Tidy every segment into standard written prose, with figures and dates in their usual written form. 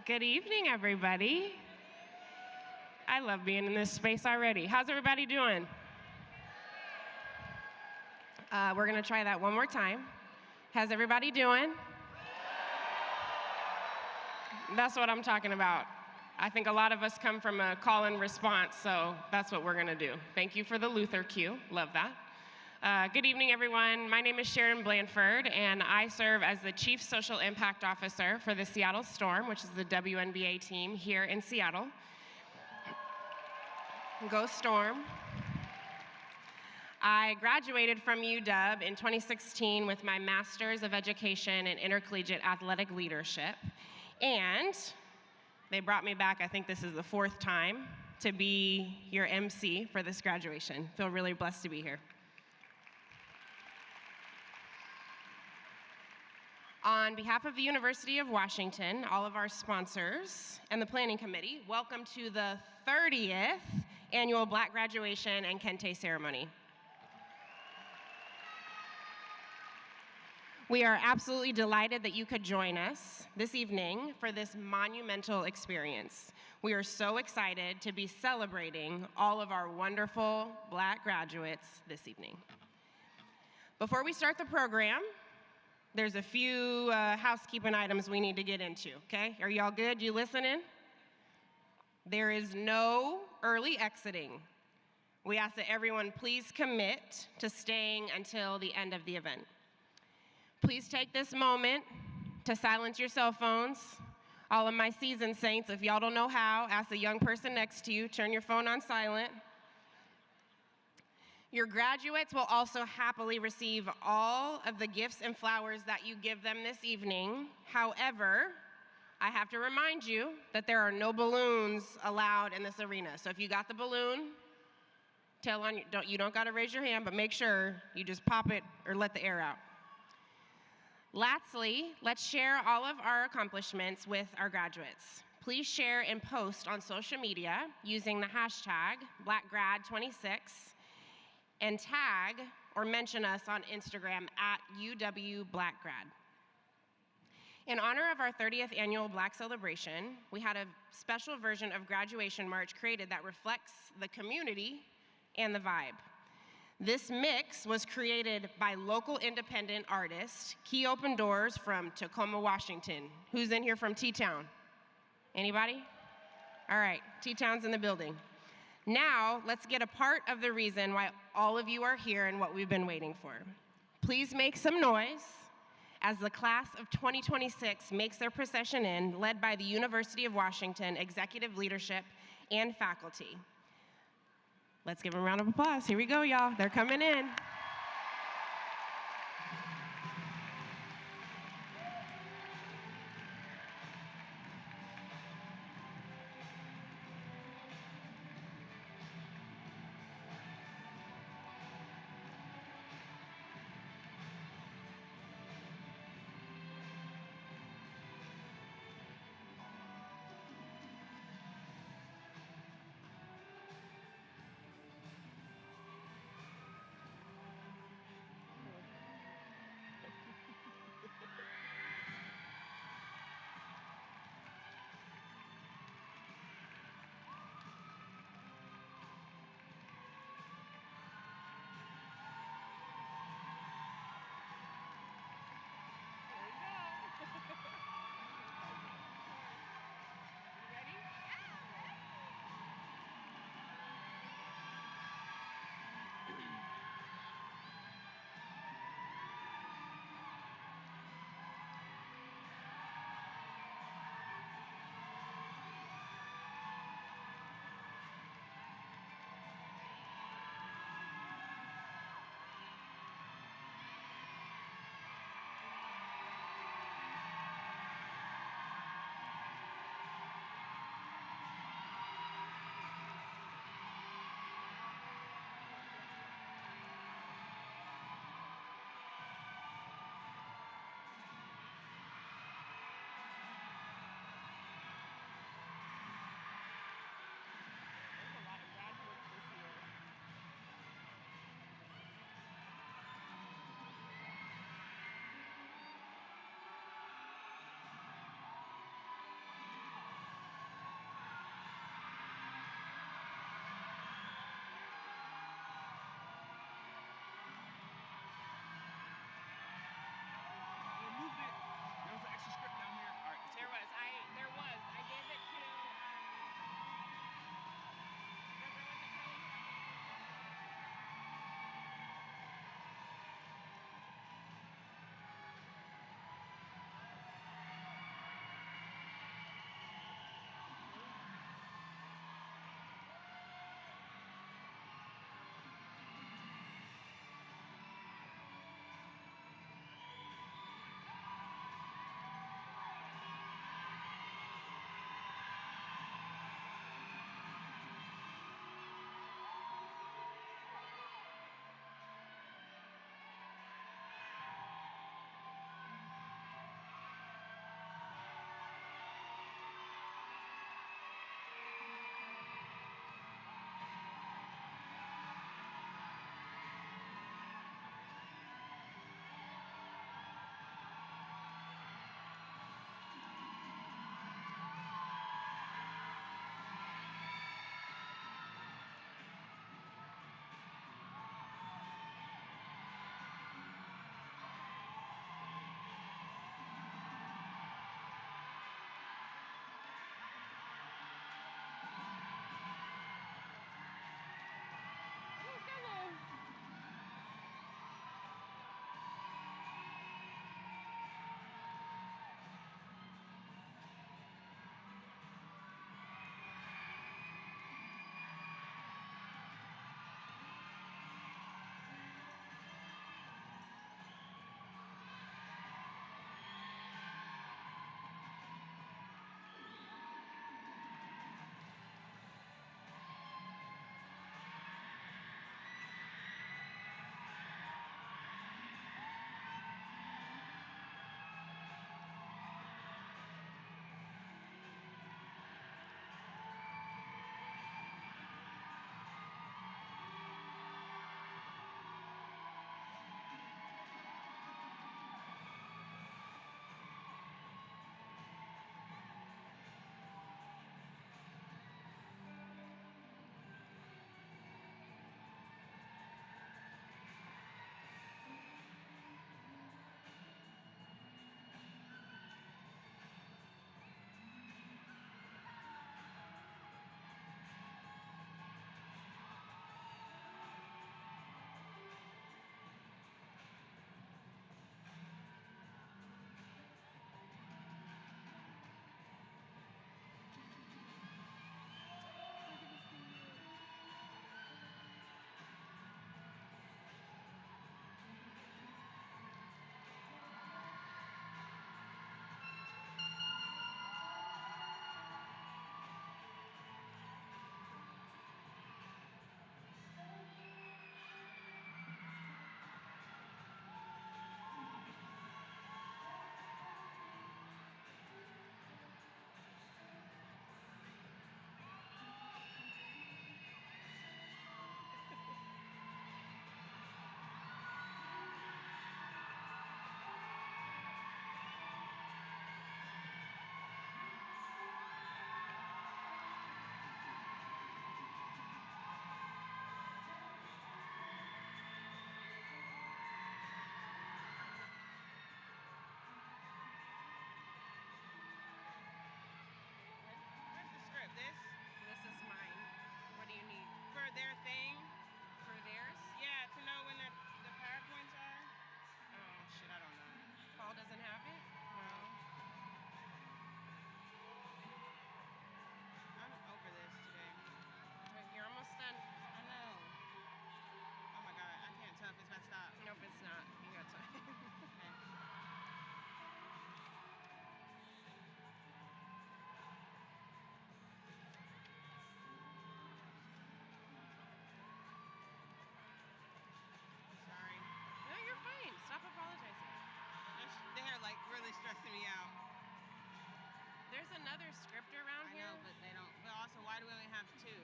Good evening, everybody. I love being in this space already. How's everybody doing? We're going to try that one more time. How's everybody doing? That's what I'm talking about. I think a lot of us come from a call and response, so that's what we're going to do. Thank you for the Luther cue. Love that. Good evening, everyone. My name is Sharon Blanford, and I serve as the Chief Social Impact Officer for the Seattle Storm, which is the WNBA team here in Seattle. Go Storm. I graduated from UW in 2016 with my Master's of Education in Intercollegiate Athletic Leadership, and they brought me back, I think this is the fourth time, to be your MC for this graduation. Feel really blessed to be here. On behalf of the University of Washington, all of our sponsors, and the Planning Committee, welcome to the 30th Annual Black Graduation and Kente Ceremony. We are absolutely delighted that you could join us this evening for this monumental experience. We are so excited to be celebrating all of our wonderful Black graduates this evening. Before we start the program, there's a few housekeeping items we need to get into, okay? Are y'all good? You listening? There is no early exiting. We ask that everyone please commit to staying until the end of the event. Please take this moment to silence your cell phones. All of my seasoned saints, if y'all don't know how, ask the young person next to you, turn your phone on silent. Your graduates will also happily receive all of the gifts and flowers that you give them this evening. However, I have to remind you that there are no balloons allowed in this arena. So if you got the balloon, you don't gotta raise your hand, but make sure you just pop it or let the air out. Lastly, let's share all of our accomplishments with our graduates. Please share and post on social media using the hashtag BlackGrad26 and tag or mention us on Instagram at UWBlackGrad. In honor of our 30th annual Black celebration, we had a special version of Graduation March created that reflects the community and the vibe. This mix was created by local independent artist, Key Open Doors from Tacoma, Washington. Who's in here from T-Town? Anybody? All right, T-Town's in the building. Now, let's get a part of the reason why all of you are here and what we've been waiting for. Please make some noise as the class of 2026 makes their procession in, led by the University of Washington executive leadership and faculty. Let's give them a round of applause. Here we go, y'all. They're coming in. Also, why do we only have two?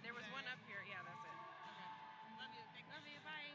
There was one up here. Yeah, that's it. Okay. Love you. Love you. Bye.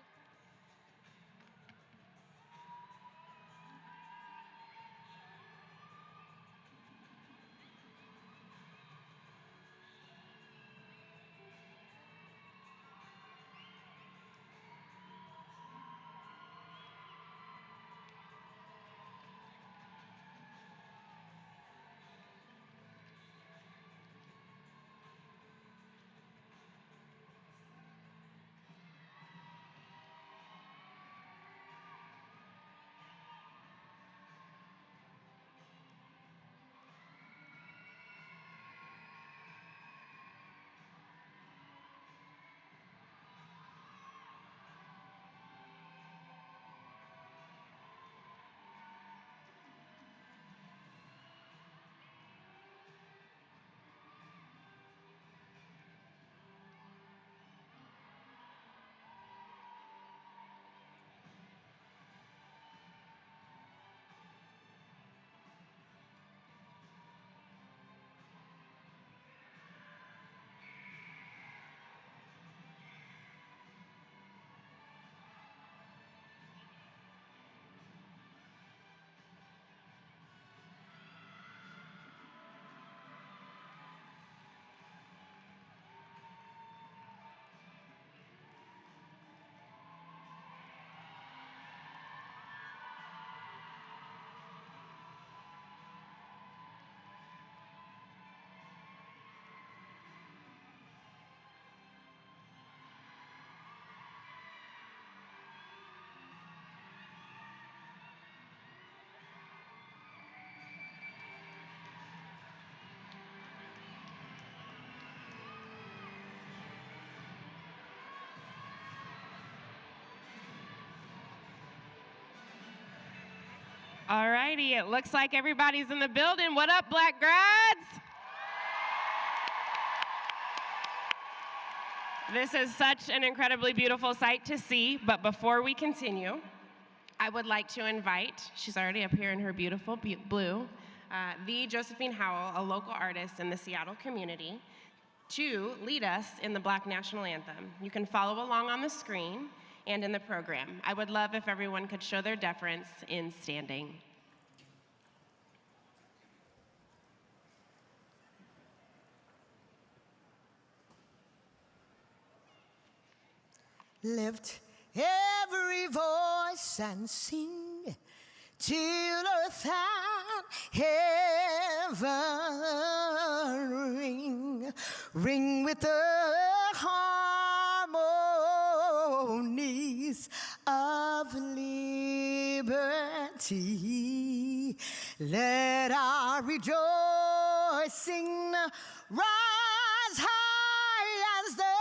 All righty, it looks like everybody's in the building. What up, Black grads? This is such an incredibly beautiful sight to see, but before we continue, I would like to invite, she's already up here in her beautiful blue, the Josephine Howell, a local artist in the Seattle community, to lead us in the Black National Anthem. You can follow along on the screen and in the program. I would love if everyone could show their deference in standing. Lift every voice and sing till earth and heaven ring, ring with the harmonies of liberty. Let our rejoicing rise high as the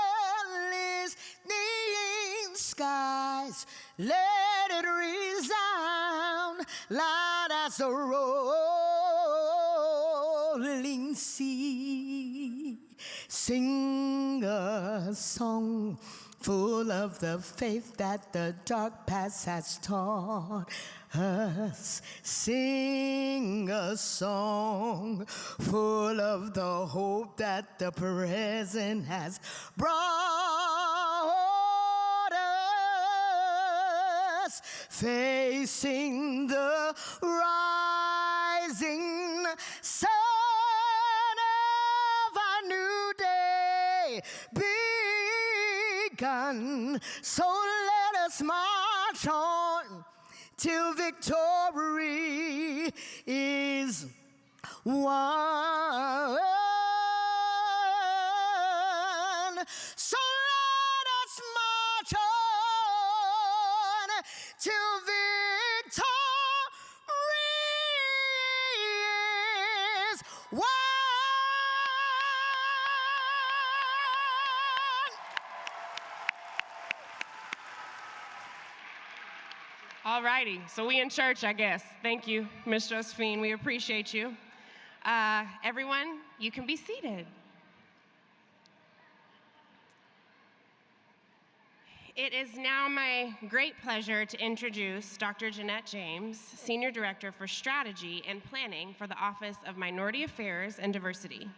listening skies. Let it resound loud as the rolling sea. Sing a song full of the faith that the dark past has taught us. Sing a song full of the hope that the present has brought us. Facing the rising sun of a new day begun. So let us march on till victory is won. So let us march on till victory is won. All righty, so we in church, I guess. Thank you, Miss Josephine. We appreciate you. Everyone, you can be seated. It is now my great pleasure to introduce Dr. Jeanette James, Senior Director for Strategy and Planning for the Office of Minority Affairs and Diversity.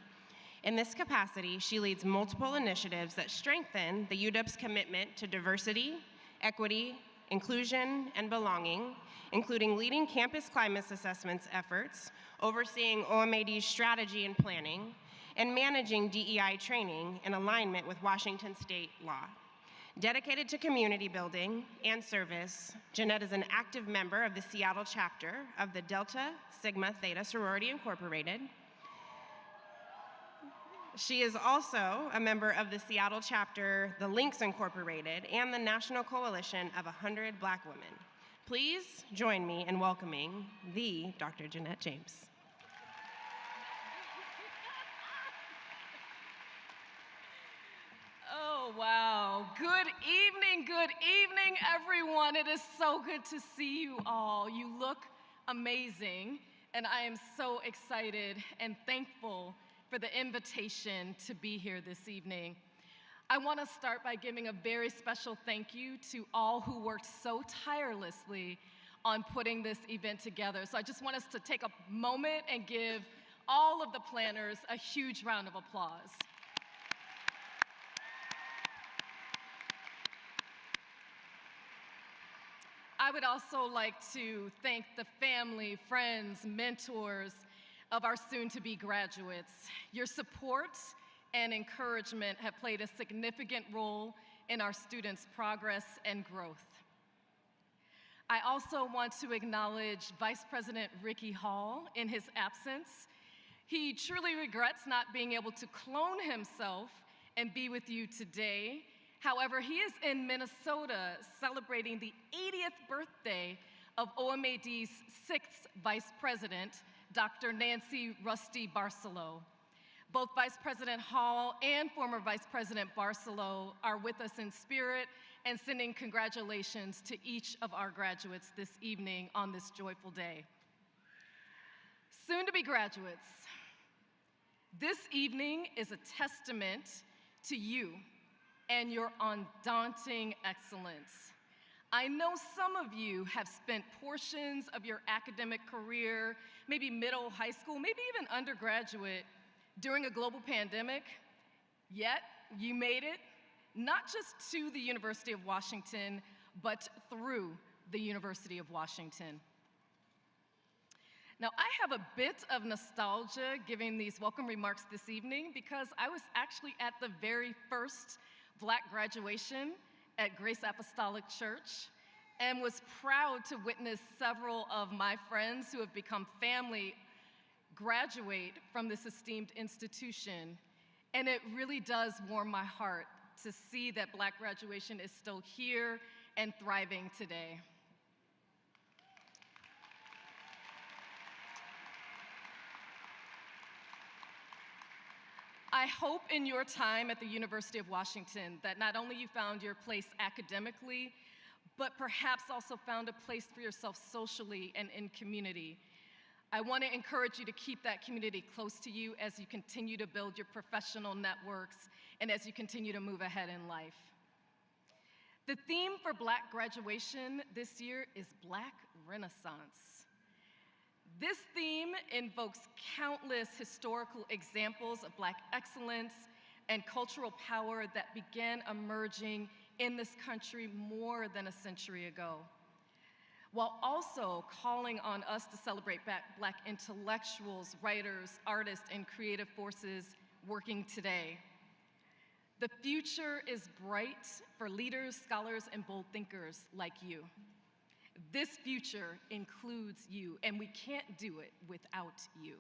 In this capacity, she leads multiple initiatives that strengthen the UW's commitment to diversity, equity, inclusion, and belonging, including leading campus climate assessments efforts, overseeing OMAD's strategy and planning, and managing DEI training in alignment with Washington state law. Dedicated to community building and service, Jeanette is an active member of the Seattle chapter of the Delta Sigma Theta Sorority Incorporated. She is also a member of the Seattle chapter, the Links Incorporated, and the National Coalition of 100 Black Women. Please join me in welcoming the Dr. Jeanette James. Oh, wow. Good evening, everyone. It is so good to see you all. You look amazing, and I am so excited and thankful for the invitation to be here this evening. I want to start by giving a very special thank you to all who worked so tirelessly on putting this event together. So I just want us to take a moment and give all of the planners a huge round of applause. I would also like to thank the family, friends, mentors of our soon-to-be graduates. Your support and encouragement have played a significant role in our students' progress and growth. I also want to acknowledge Vice President Ricky Hall in his absence. He truly regrets not being able to clone himself and be with you today. However, he is in Minnesota celebrating the 80th birthday of OMAD's 6th Vice President, Dr. Nancy Rusty Barcelo. Both Vice President Hall and former Vice President Barcelo are with us in spirit and sending congratulations to each of our graduates this evening on this joyful day. Soon-to-be graduates, this evening is a testament to you and your undaunting excellence. I know some of you have spent portions of your academic career, maybe middle, high school, maybe even undergraduate, during a global pandemic, yet you made it, not just to the University of Washington, but through the University of Washington. Now, I have a bit of nostalgia giving these welcome remarks this evening because I was actually at the very first Black graduation at Grace Apostolic Church and was proud to witness several of my friends who have become family graduate from this esteemed institution. And it really does warm my heart to see that Black graduation is still here and thriving today. I hope in your time at the University of Washington that not only you found your place academically, but perhaps also found a place for yourself socially and in community. I want to encourage you to keep that community close to you as you continue to build your professional networks and as you continue to move ahead in life. The theme for Black graduation this year is Black Renaissance. This theme invokes countless historical examples of Black excellence and cultural power that began emerging in this country more than a century ago, while also calling on us to celebrate Black intellectuals, writers, artists, and creative forces working today. The future is bright for leaders, scholars, and bold thinkers like you. This future includes you, and we can't do it without you.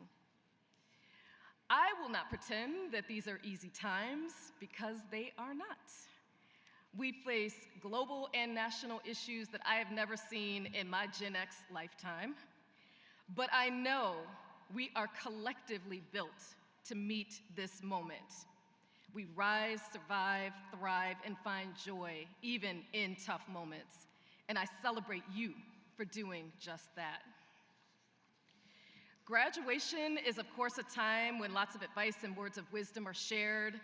I will not pretend that these are easy times, because they are not. We face global and national issues that I have never seen in my Gen X lifetime, but I know we are collectively built to meet this moment. We rise, survive, thrive, and find joy, even in tough moments. And I celebrate you for doing just that. Graduation is, of course, a time when lots of advice and words of wisdom are shared.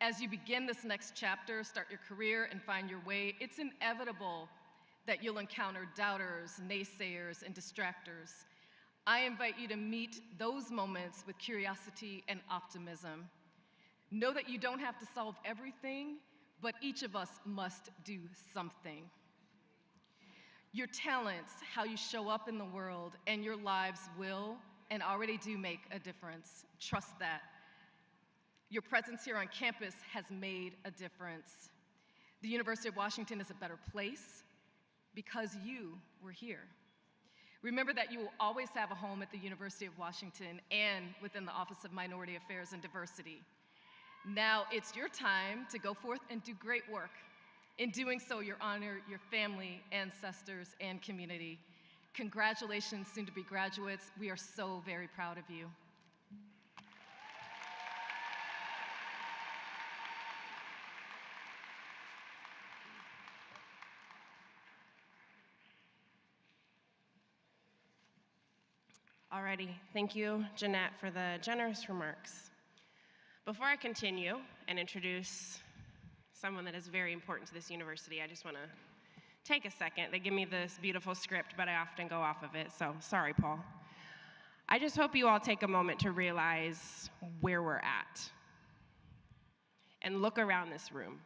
As you begin this next chapter, start your career, and find your way, it's inevitable that you'll encounter doubters, naysayers, and distractors. I invite you to meet those moments with curiosity and optimism. Know that you don't have to solve everything, but each of us must do something. Your talents, how you show up in the world, and your lives will and already do make a difference. Trust that. Your presence here on campus has made a difference. The University of Washington is a better place because you were here. Remember that you will always have a home at the University of Washington and within the Office of Minority Affairs and Diversity. Now it's your time to go forth and do great work. In doing so, you honor your family, ancestors, and community. Congratulations, soon-to-be graduates. We are so very proud of you. Alrighty, thank you, Jeanette, for the generous remarks. Before I continue and introduce someone that is very important to this university, I just want to take a second. They give me this beautiful script, but I often go off of it, so sorry, Paul. I just hope you all take a moment to realize where we're at and look around this room.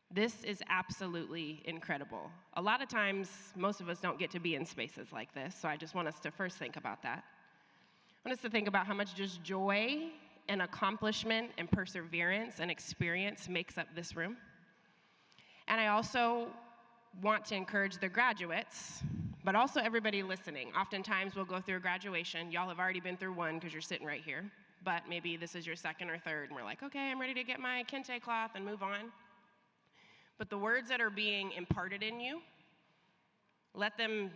This is absolutely incredible. A lot of times, most of us don't get to be in spaces like this, so I just want us to first think about that. I want us to think about how much just joy and accomplishment and perseverance and experience makes up this room. And I also want to encourage the graduates, but also everybody listening. Oftentimes, we'll go through a graduation. Y'all have already been through one because you're sitting right here, but maybe this is your second or third, and we're like, okay, I'm ready to get my Kente cloth and move on. But the words that are being imparted in you, let them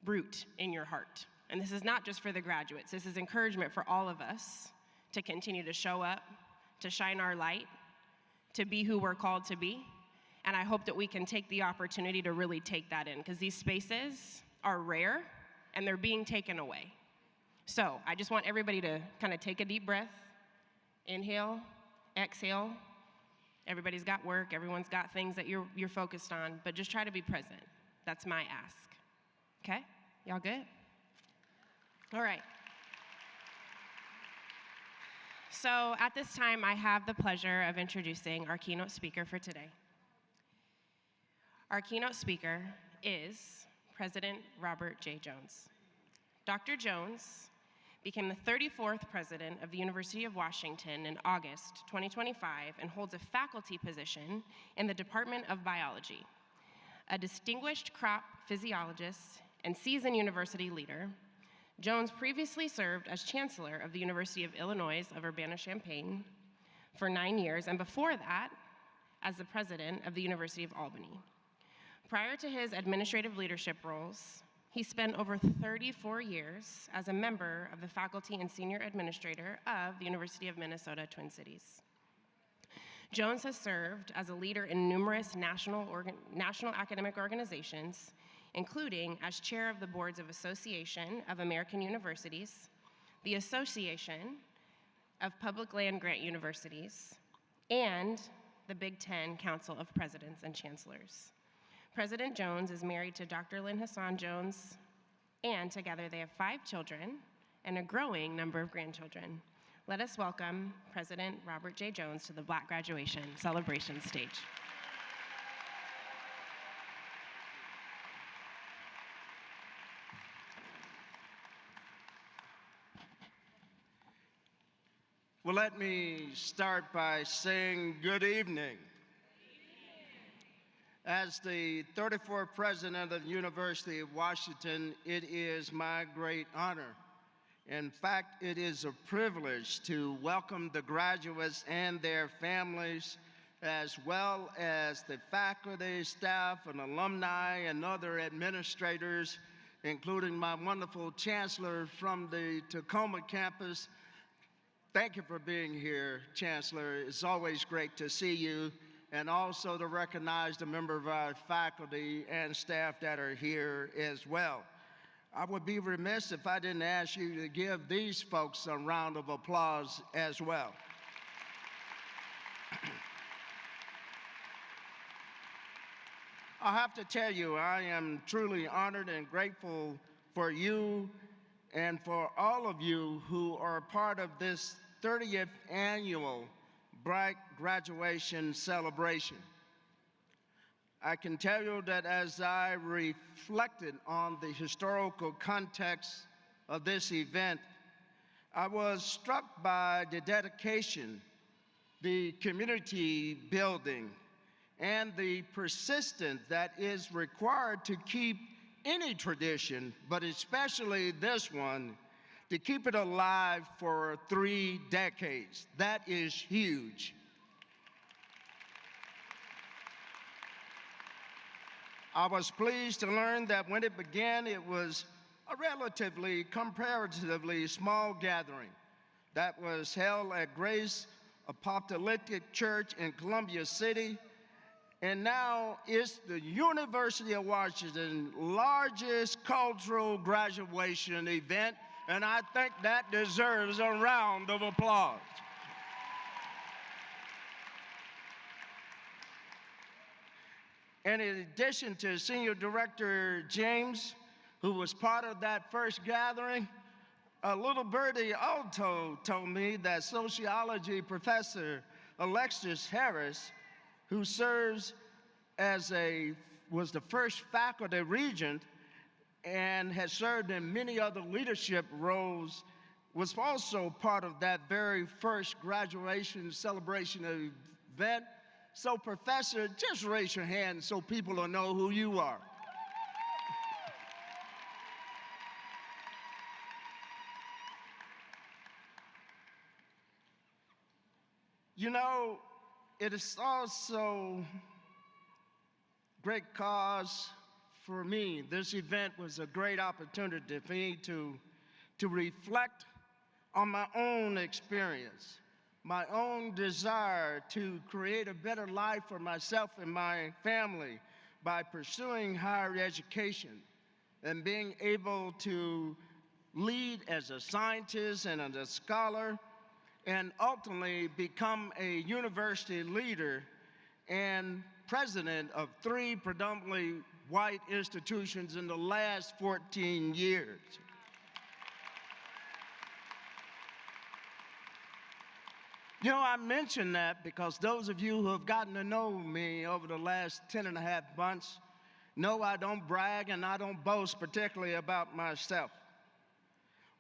root in your heart. And this is not just for the graduates. This is encouragement for all of us to continue to show up, to shine our light, to be who we're called to be. And I hope that we can take the opportunity to really take that in, because these spaces are rare and they're being taken away. So I just want everybody to kind of take a deep breath, inhale, exhale. Everybody's got work, everyone's got things that you're focused on, but just try to be present. That's my ask. Okay? Y'all good? All right. So at this time, I have the pleasure of introducing our keynote speaker for today. Our keynote speaker is President Robert J. Jones. Dr. Jones became the 34th president of the University of Washington in August 2025 and holds a faculty position in the Department of Biology. A distinguished crop physiologist and seasoned university leader, Jones previously served as chancellor of the University of Illinois of Urbana-Champaign for 9 years, and before that, as the president of the University of Albany. Prior to his administrative leadership roles, he spent over 34 years as a member of the faculty and senior administrator of the University of Minnesota Twin Cities. Jones has served as a leader in numerous national academic organizations, including as chair of the boards of Association of American Universities, the Association of Public Land Grant Universities, and the Big Ten Council of Presidents and Chancellors. President Jones is married to Dr. Lynn Hassan Jones, and together they have 5 children and a growing number of grandchildren. Let us welcome President Robert J. Jones to the Black Graduation Celebration stage. Well, let me start by saying good evening. As the 34th president of the University of Washington, it is my great honor. In fact, it is a privilege to welcome the graduates and their families, as well as the faculty, staff, and alumni, and other administrators, including my wonderful chancellor from the Tacoma campus. Thank you for being here, Chancellor. It's always great to see you, and also to recognize the member of our faculty and staff that are here as well. I would be remiss if I didn't ask you to give these folks a round of applause as well. I have to tell you, I am truly honored and grateful for you and for all of you who are part of this 30th annual Black graduation celebration. I can tell you that as I reflected on the historical context of this event, I was struck by the dedication, the community building, and the persistence that is required to keep any tradition, but especially this one, to keep it alive for 3 decades. That is huge. I was pleased to learn that when it began, it was a relatively, comparatively small gathering that was held at Grace Apostolic Church in Columbia City, and now it's the University of Washington's largest cultural graduation event, and I think that deserves a round of applause. And in addition to Senior Director James, who was part of that first gathering, a little birdie also told me that sociology professor Alexis Harris, who was the first faculty regent and has served in many other leadership roles, was also part of that very first graduation celebration event. So, Professor, just raise your hand so people will know who you are. You know, it is also great cause for me. This event was a great opportunity for me to reflect on my own experience, my own desire to create a better life for myself and my family by pursuing higher education and being able to lead as a scientist and as a scholar, and ultimately become a university leader and president of 3 predominantly white institutions in the last 14 years. You know, I mention that because those of you who have gotten to know me over the last 10 and a half months know I don't brag and I don't boast particularly about myself.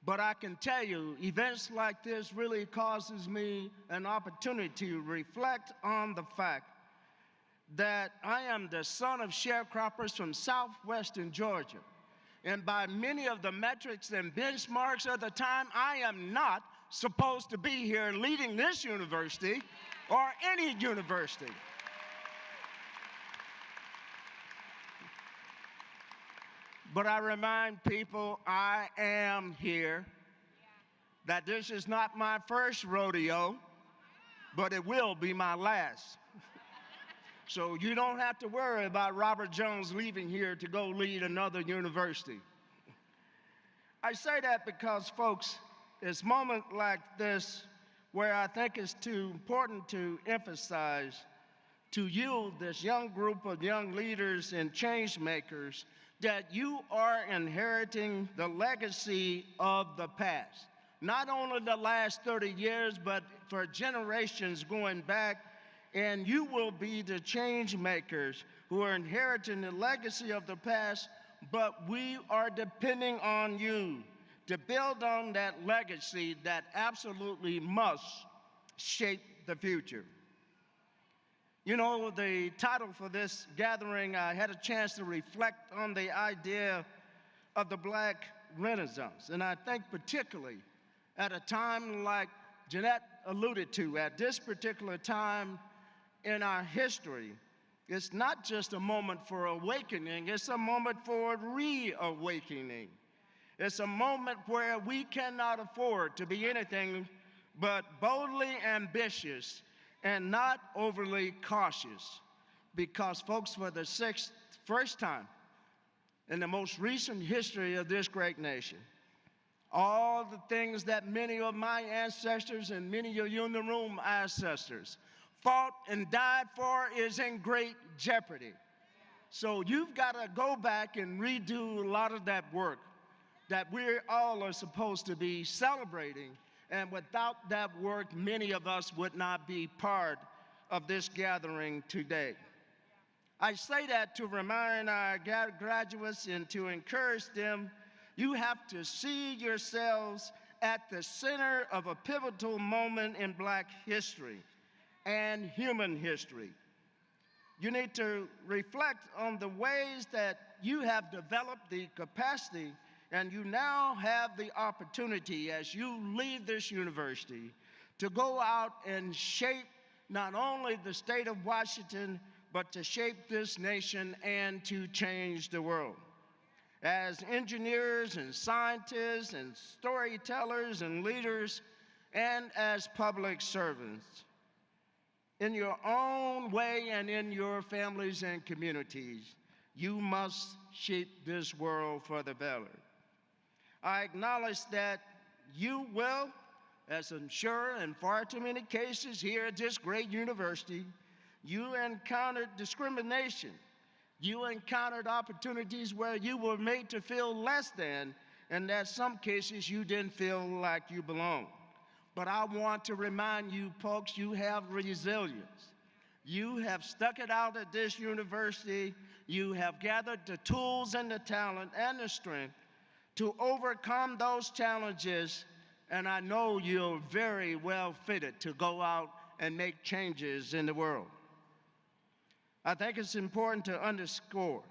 But I can tell you, events like this really causes me an opportunity to reflect on the fact that I am the son of sharecroppers from southwestern Georgia. And by many of the metrics and benchmarks of the time, I am not supposed to be here leading this university or any university. But I remind people I am here, that this is not my first rodeo, but it will be my last. So you don't have to worry about Robert Jones leaving here to go lead another university. I say that because, folks, it's moments like this where I think it's too important to emphasize to you, this young group of young leaders and change makers, that you are inheriting the legacy of the past. Not only the last 30 years, but for generations going back, and you will be the change makers who are inheriting the legacy of the past, but we are depending on you to build on that legacy that absolutely must shape the future. You know, the title for this gathering, I had a chance to reflect on the idea of the Black Renaissance. And I think particularly at a time like Jeanette alluded to, at this particular time in our history, it's not just a moment for awakening, it's a moment for reawakening. It's a moment where we cannot afford to be anything but boldly ambitious and not overly cautious, because, folks, for the first time in the most recent history of this great nation, all the things that many of my ancestors and many of you in the room ancestors fought and died for is in great jeopardy. So you've got to go back and redo a lot of that work that we all are supposed to be celebrating And without that work, many of us would not be part of this gathering today. I say that to remind our graduates and to encourage them, you have to see yourselves at the center of a pivotal moment in Black history and human history. You need to reflect on the ways that you have developed the capacity, and you now have the opportunity as you leave this university to go out and shape not only the state of Washington, but to shape this nation and to change the world. As engineers and scientists and storytellers and leaders, and as public servants, in your own way and in your families and communities, you must shape this world for the better. I acknowledge that you will, as I'm sure in far too many cases here at this great university, you encountered discrimination. You encountered opportunities where you were made to feel less than, and in some cases you didn't feel like you belonged. But I want to remind you folks, you have resilience. You have stuck it out at this university. You have gathered the tools and the talent and the strength to overcome those challenges, and I know you're very well fitted to go out and make changes in the world. I think it's important to underscore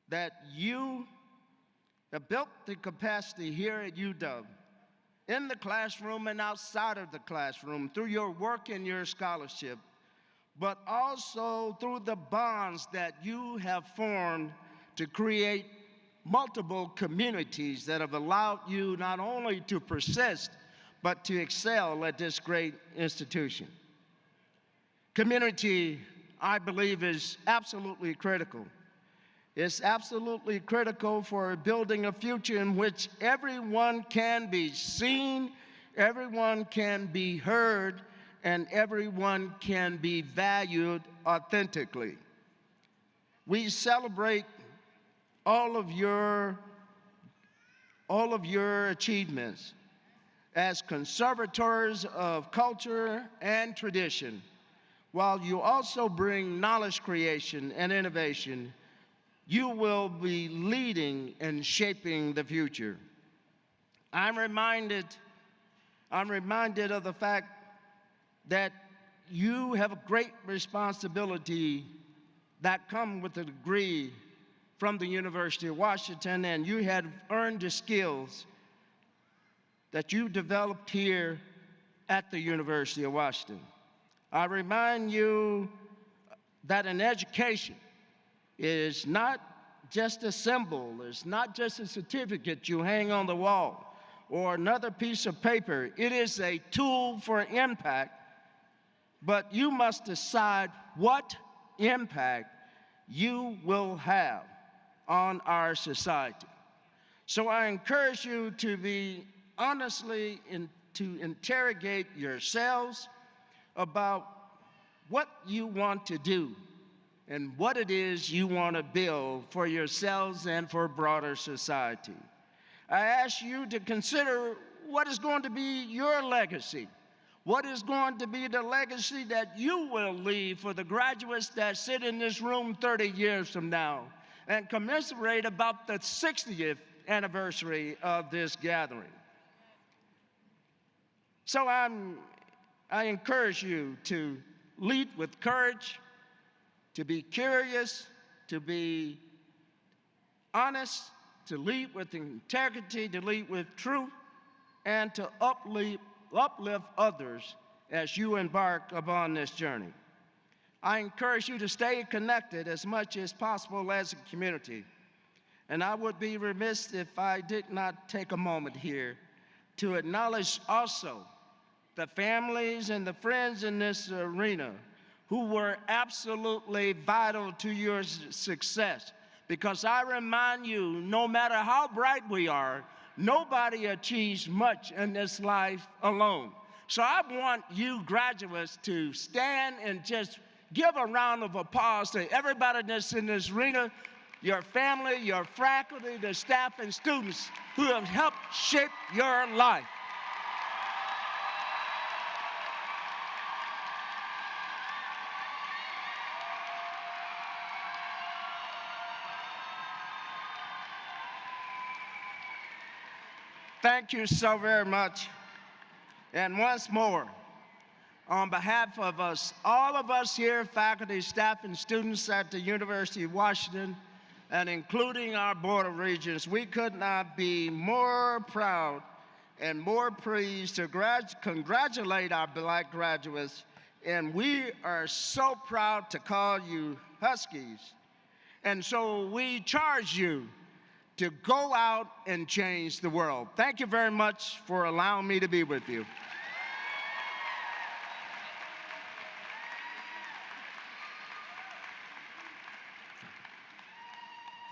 that you have built the capacity here at UW, in the classroom and outside of the classroom, through your work and your scholarship, but also through the bonds that you have formed to create multiple communities that have allowed you not only to persist, but to excel at this great institution. Community, I believe, is absolutely critical. It's absolutely critical for building a future in which everyone can be seen, everyone can be heard, and everyone can be valued authentically. We celebrate all of your achievements as conservators of culture and tradition, while you also bring knowledge creation and innovation. You will be leading and shaping the future. I'm reminded of the fact that you have a great responsibility that comes with a degree from the University of Washington, and you had earned the skills that you developed here at the University of Washington. I remind you that an education is not just a symbol, it's not just a certificate you hang on the wall or another piece of paper. It is a tool for impact, but you must decide what impact you will have on our society. So I encourage you to be honestly to interrogate yourselves about what you want to do and what it is you want to build for yourselves and for broader society. I ask you to consider what is going to be your legacy. What is going to be the legacy that you will leave for the graduates that sit in this room 30 years from now and commemorate about the 60th anniversary of this gathering? So I encourage you to lead with courage, to be curious, to be honest, to lead with integrity, to lead with truth, and to uplift others as you embark upon this journey. I encourage you to stay connected as much as possible as a community. And I would be remiss if I did not take a moment here to acknowledge also the families and the friends in this arena who were absolutely vital to your success. Because I remind you, no matter how bright we are, nobody achieves much in this life alone. So I want you graduates to stand and just give a round of applause to everybody that's in this arena, your family, your faculty, the staff, and students who have helped shape your life. Thank you so very much. And once more, on behalf of us, all of us here, faculty, staff, and students at the University of Washington, and including our Board of Regents, we could not be more proud and more pleased to congratulate our Black graduates. And we are so proud to call you Huskies. And so we charge you to go out and change the world. Thank you very much for allowing me to be with you.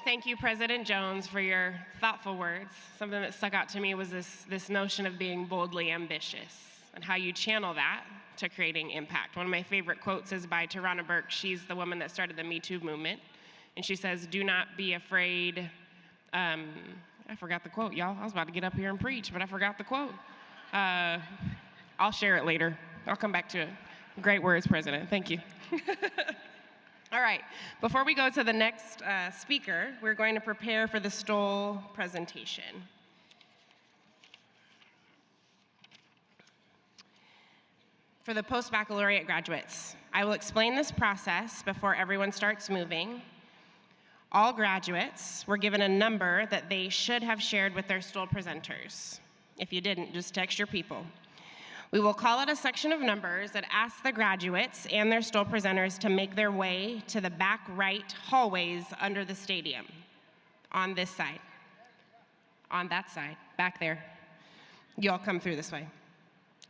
Thank you, President Jones, for your thoughtful words. Something that stuck out to me was this notion of being boldly ambitious and how you channel that to creating impact. One of my favorite quotes is by Tarana Burke. She's the woman that started the Me Too movement. And she says, "Do not be afraid." I forgot the quote, y'all. I was about to get up here and preach, but I forgot the quote. I'll share it later. I'll come back to it. Great words, President. Thank you. All right, before we go to the next speaker, we're going to prepare for the Stoll presentation. For the post-baccalaureate graduates, I will explain this process before everyone starts moving. All graduates were given a number that they should have shared with their Stoll presenters. If you didn't, just text your people. We will call out a section of numbers that asks the graduates and their Stoll presenters to make their way to the back right hallways under the stadium. On this side. On that side, back there. You all come through this way.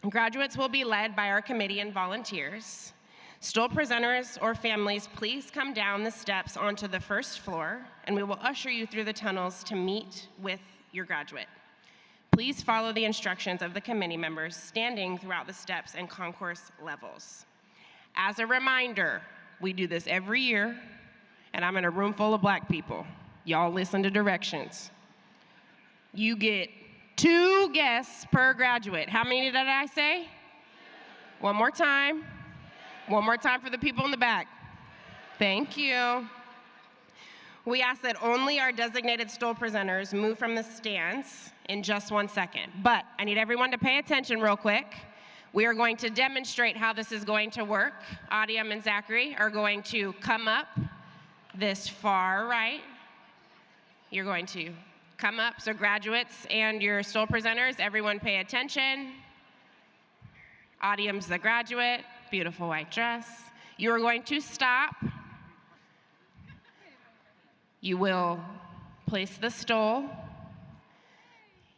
Graduates will be led by our committee and volunteers. Stoll presenters or families, please come down the steps onto the first floor, and we will usher you through the tunnels to meet with your graduate. Please follow the instructions of the committee members standing throughout the steps and concourse levels. As a reminder, we do this every year, and I'm in a room full of Black people. Y'all listen to directions. You get 2 guests per graduate. How many did I say? One more time. One more time for the people in the back. Thank you. We ask that only our designated Stoll presenters move from the stands in just 1 second. But I need everyone to pay attention real quick. We are going to demonstrate how this is going to work. Adiam and Zachary are going to come up this far right. You're going to come up. So graduates and your Stoll presenters, everyone pay attention. Adiam's the graduate, beautiful white dress. You are going to stop. You will place the Stoll.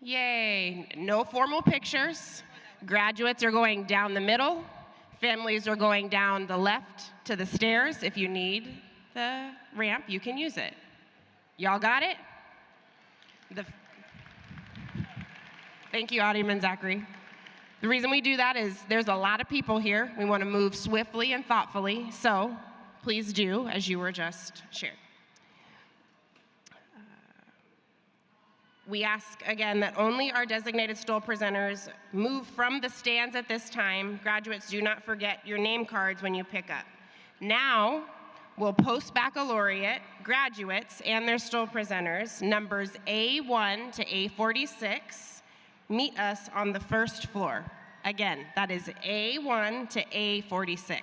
Yay, no formal pictures. Graduates are going down the middle. Families are going down the left to the stairs. If you need the ramp, you can use it. Y'all got it? Thank you, Adiam and Zachary. The reason we do that is there's a lot of people here. We want to move swiftly and thoughtfully, so please do as you were just shared. We ask again that only our designated Stoll presenters move from the stands at this time. Graduates, do not forget your name cards when you pick up. Now, will post-baccalaureate graduates and their Stoll presenters, numbers A1 to A46, meet us on the first floor. Again, that is A1 to A46.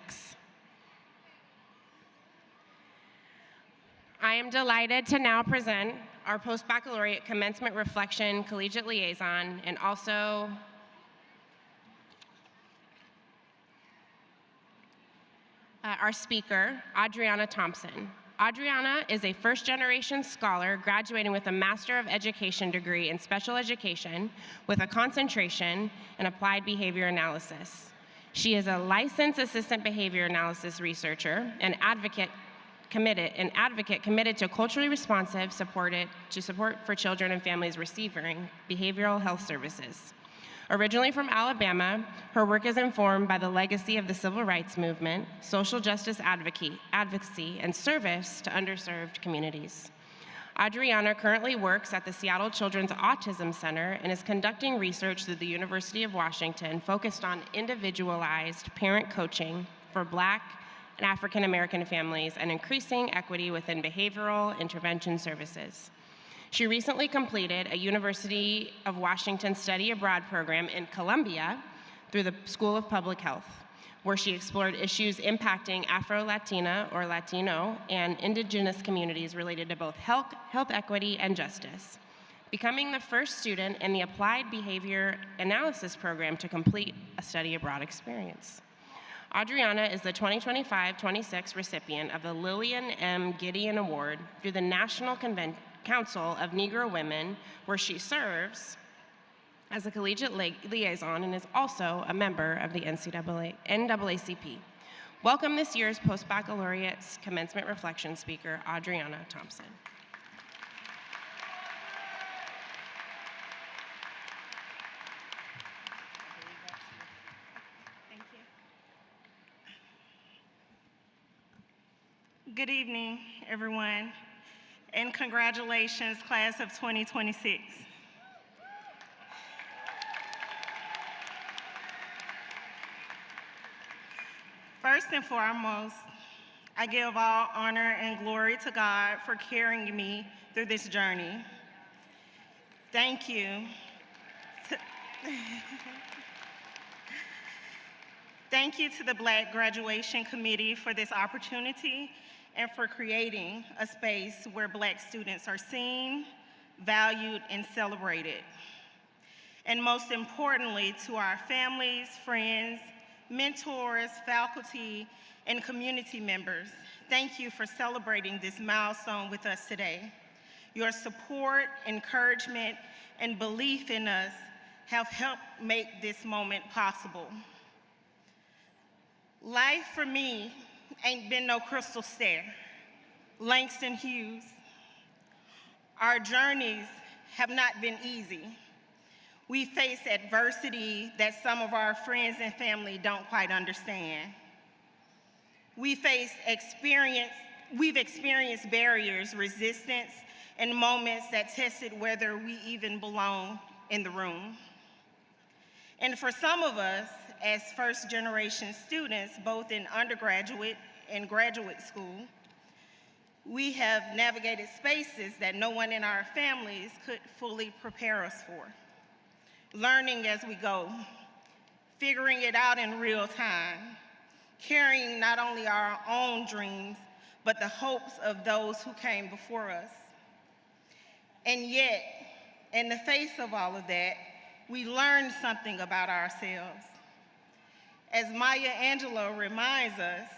I am delighted to now present our post-baccalaureate commencement reflection collegiate liaison and also our speaker, Adriana Thompson. Adriana is a first-generation scholar graduating with a Master of Education degree in special education with a concentration in applied behavior analysis. She is a licensed assistant behavior analysis researcher and advocate committed to culturally responsive support for children and families receiving behavioral health services. Originally from Alabama, her work is informed by the legacy of the civil rights movement, social justice advocacy, and service to underserved communities. Adriana currently works at the Seattle Children's Autism Center and is conducting research through the University of Washington focused on individualized parent coaching for Black and African American families and increasing equity within behavioral intervention services. She recently completed a University of Washington study abroad program in Colombia through the School of Public Health, where she explored issues impacting Afro-Latina or Latino and indigenous communities related to both health equity and justice, becoming the first student in the Applied Behavior Analysis program to complete a study abroad experience. Adriana is the 2025-26 recipient of the Lillian M. Gideon Award through the National Council of Negro Women, where she serves as a collegiate liaison and is also a member of the NAACP. Welcome this year's Post-Baccalaureate Commencement Reflection speaker, Adriana Thompson. Good evening, everyone, and congratulations, class of 2026. First and foremost, I give all honor and glory to God for carrying me through this journey. Thank you. Thank you to the Black Graduation Committee for this opportunity and for creating a space where Black students are seen, valued, and celebrated. And most importantly, to our families, friends, mentors, faculty, and community members, thank you for celebrating this milestone with us today. Your support, encouragement, and belief in us have helped make this moment possible. Life for me ain't been no crystal stair, Langston Hughes. Our journeys have not been easy. We face adversity that some of our friends and family don't quite understand. We've experienced barriers, resistance, and moments that tested whether we even belong in the room. And for some of us, as first-generation students, both in undergraduate and graduate school, we have navigated spaces that no one in our families could fully prepare us for. Learning as we go, figuring it out in real time, carrying not only our own dreams, but the hopes of those who came before us. And yet, in the face of all of that, we learned something about ourselves. As Maya Angelou reminds us,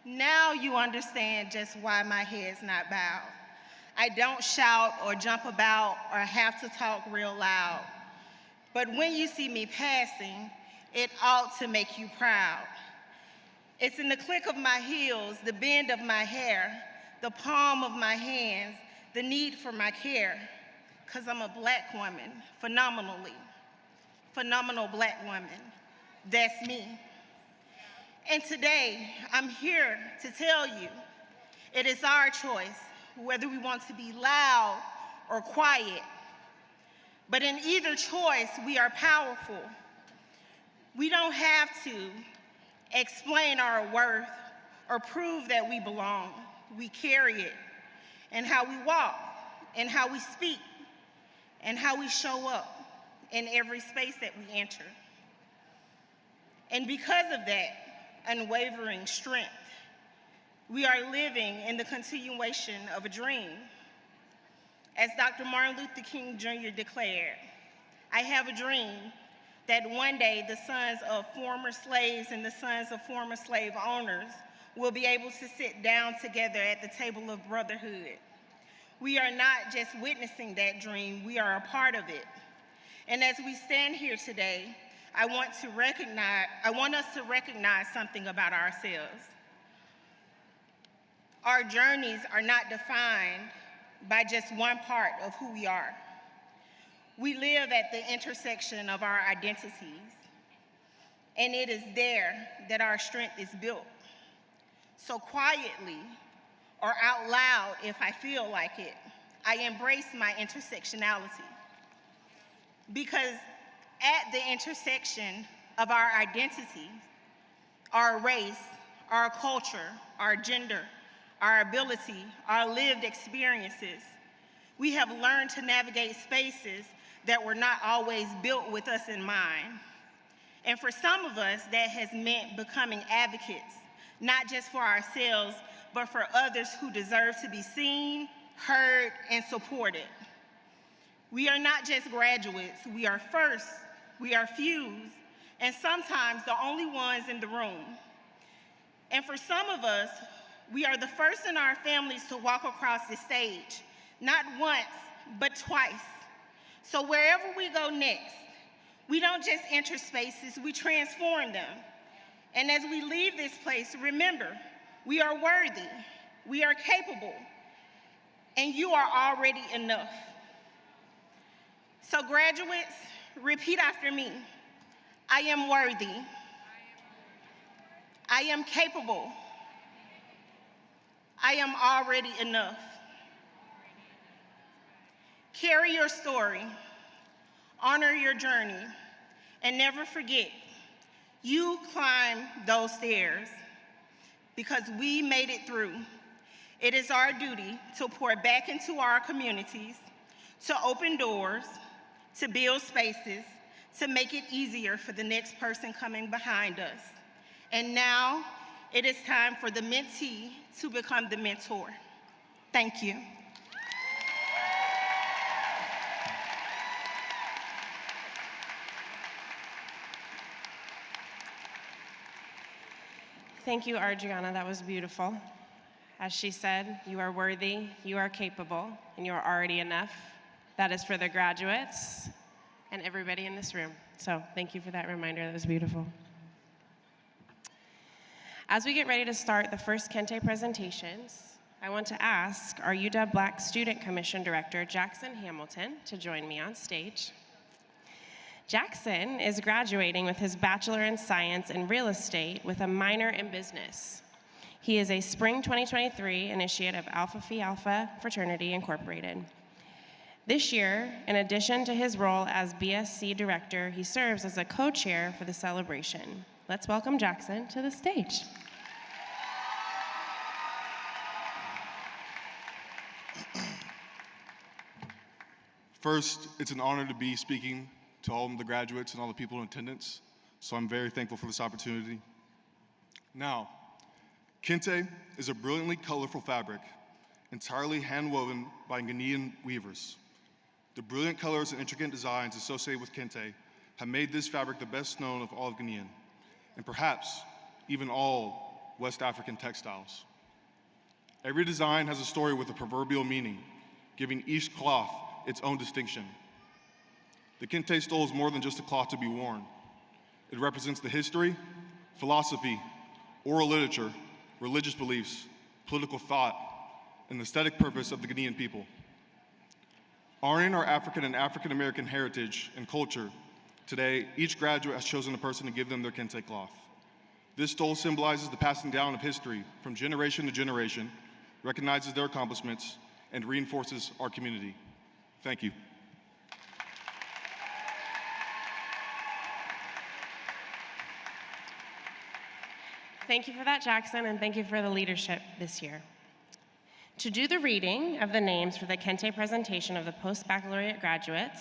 now you understand just why my head's not bowed. I don't shout or jump about or have to talk real loud. But when you see me passing, it ought to make you proud. It's in the click of my heels, the bend of my hair, the palm of my hands, the need for my care, because I'm a Black woman, phenomenal Black woman. That's me. And today, I'm here to tell you, it is our choice whether we want to be loud or quiet. But in either choice, we are powerful. We don't have to explain our worth or prove that we belong. We carry it in how we walk, in how we speak, and how we show up in every space that we enter. And because of that unwavering strength, we are living in the continuation of a dream. As Dr. Martin Luther King Jr. declared, I have a dream that one day the sons of former slaves and the sons of former slave owners will be able to sit down together at the table of brotherhood. We are not just witnessing that dream, we are a part of it. And as we stand here today, I want us to recognize something about ourselves. Our journeys are not defined by just one part of who we are. We live at the intersection of our identities, and it is there that our strength is built. So quietly, or out loud if I feel like it, I embrace my intersectionality. Because at the intersection of our identity, our race, our culture, our gender, our ability, our lived experiences, We have learned to navigate spaces that were not always built with us in mind. And for some of us, that has meant becoming advocates, not just for ourselves, but for others who deserve to be seen, heard, and supported. We are not just graduates, we are first, we are fews, and sometimes the only ones in the room. And for some of us, we are the first in our families to walk across the stage, not once, but twice. So wherever we go next, we don't just enter spaces, we transform them. And as we leave this place, remember, we are worthy, we are capable, and you are already enough. So graduates, repeat after me. I am worthy. I am capable. I am already enough. Carry your story, honor your journey, and never forget, you climbed those stairs because we made it through. It is our duty to pour back into our communities, to open doors, to build spaces, to make it easier for the next person coming behind us. And now, it is time for the mentee to become the mentor. Thank you. Thank you, Adriana. That was beautiful. As she said, you are worthy, you are capable, and you are already enough. That is for the graduates and everybody in this room. So thank you for that reminder. That was beautiful. As we get ready to start the first Kente presentations, I want to ask our UW Black Student Commission Director, Jackson Hamilton, to join me on stage. Jackson is graduating with his Bachelor in Science in Real Estate with a minor in Business. He is a Spring 2023 initiate of Alpha Phi Alpha Fraternity Incorporated. This year, in addition to his role as BSC Director, he serves as a co-chair for the celebration. Let's welcome Jackson to the stage. First, it's an honor to be speaking to all of the graduates and all the people in attendance, so I'm very thankful for this opportunity. Now, Kente is a brilliantly colorful fabric, entirely hand-woven by Ghanaian weavers. The brilliant colors and intricate designs associated with Kente have made this fabric the best known of all of Ghanaian, and perhaps even all West African textiles. Every design has a story with a proverbial meaning, giving each cloth its own distinction. The Kente stole is more than just a cloth to be worn. It represents the history, philosophy, oral literature, religious beliefs, political thought, and aesthetic purpose of the Ghanaian people. Honoring our African and African American heritage and culture, today each graduate has chosen a person to give them their Kente cloth. This stole symbolizes the passing down of history from generation to generation, recognizes their accomplishments, and reinforces our community. Thank you. Thank you for that, Jackson, and thank you for the leadership this year. To do the reading of the names for the Kente presentation of the post-baccalaureate graduates,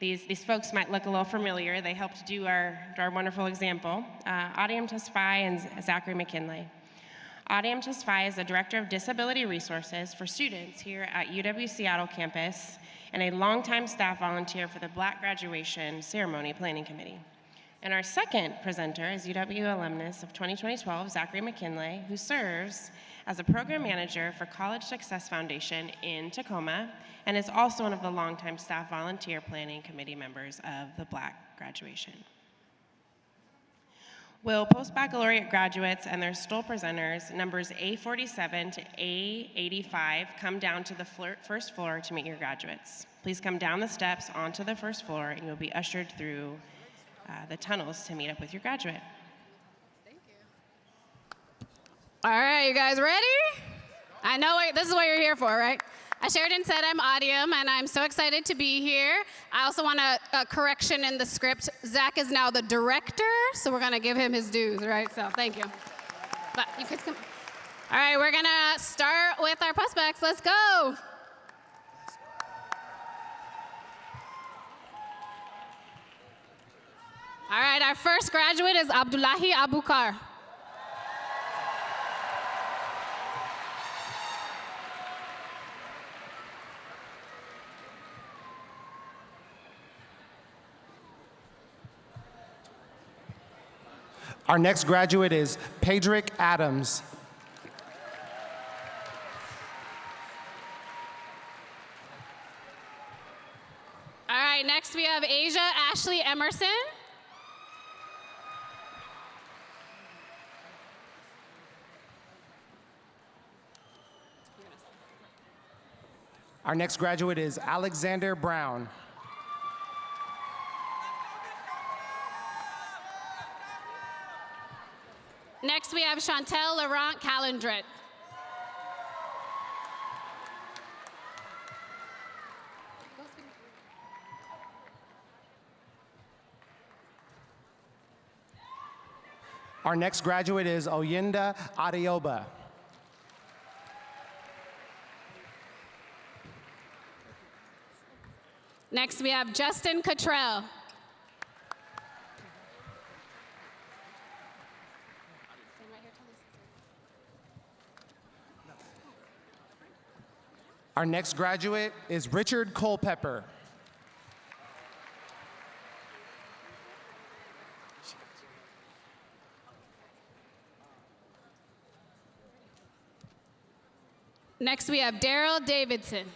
these folks might look a little familiar. They helped do our wonderful example. Adiam Tesfaye and Zachary McKinley. Adiam Tesfaye is the Director of Disability Resources for students here at UW Seattle campus and a longtime staff volunteer for the Black Graduation Ceremony Planning Committee. And our second presenter is UW alumnus of 2012, Zachary McKinley, who serves as a program manager for College Success Foundation in Tacoma and is also one of the longtime staff volunteer planning committee members of the Black Graduation. Will post-baccalaureate graduates and their STOL presenters, numbers A47 to A85, come down to the first floor to meet your graduates? Please come down the steps onto the first floor and you'll be ushered through the tunnels to meet up with your graduate. Thank you. All right, you guys ready? I know this is what you're here for, right? As Sheridan said, I'm Adiam, and I'm so excited to be here. I also want a correction in the script. Zach is now the director, so we're gonna give him his dues, right? So thank you. But you kids come. All right, we're gonna start with our prospects. Let's go. All right, our first graduate is Abdullahi Abukar. Our next graduate is Pedrick Adams. All right, next we have Asia Ashley Emerson. Our next graduate is Alexander Brown. Next we have Chantel Laurent Calendret. Our next graduate is Oyinda Adeoba. Next we have Justin Cottrell. Our next graduate is Richard Culpepper. Next we have Daryl Davidson.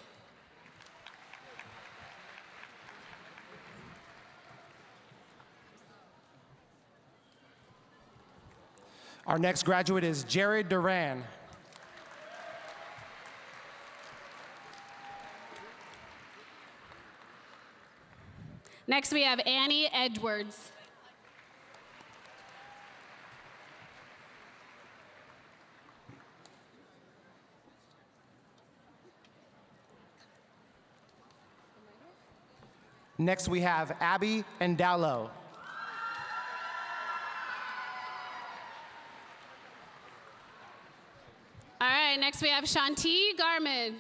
Our next graduate is Jared Duran. Next we have Annie Edwards. Next we have Abby Endalo. All right, next we have Shanti Garman.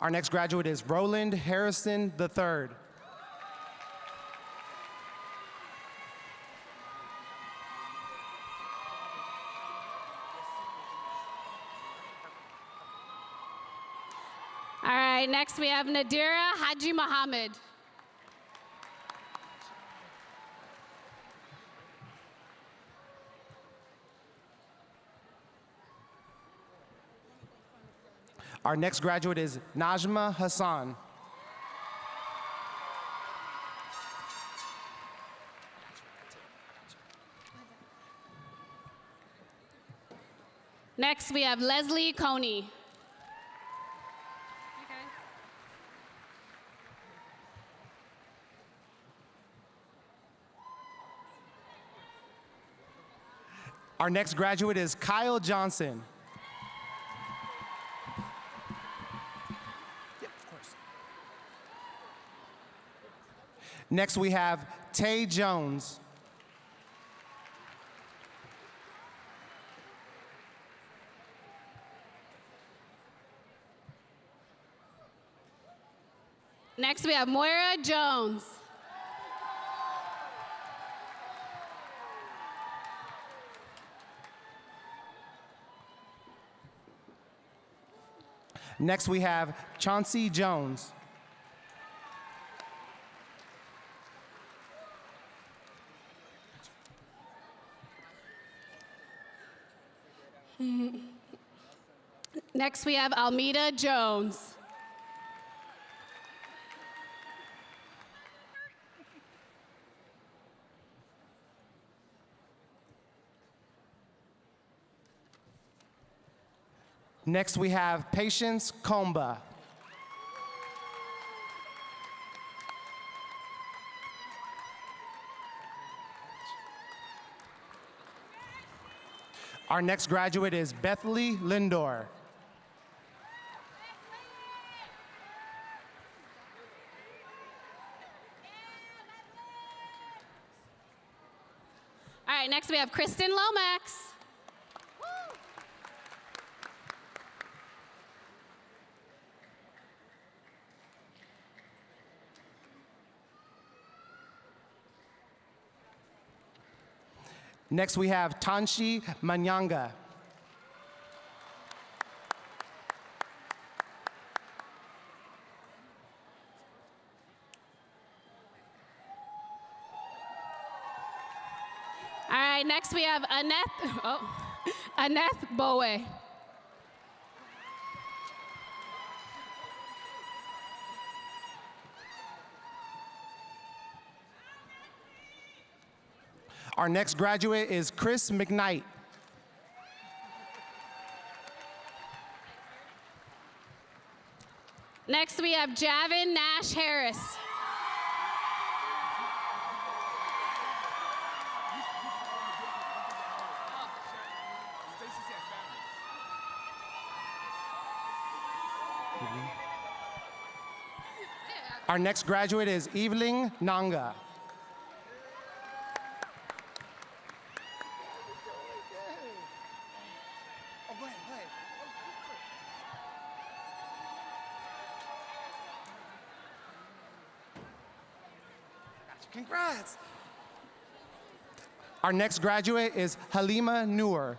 Our next graduate is Roland Harrison III. All right, next we have Nadira Haji Muhammad. Our next graduate is Najma Hassan. Next we have Leslie Coney. Our next graduate is Kyle Johnson. Next we have Tay Jones. Next we have Moira Jones. Next we have Chauncey Jones. Next we have Almeda Jones. Next we have Patience Comba. Our next graduate is Bethany Lindor. All right, next we have Kristen Lomax. Next, we have Tanshi Manyanga. All right, next we have Aneth Bowe. Our next graduate is Chris McKnight. Next we have Javin Nash Harris. Our next graduate is Evelyn Nanga. Congrats. Our next graduate is Halima Noor.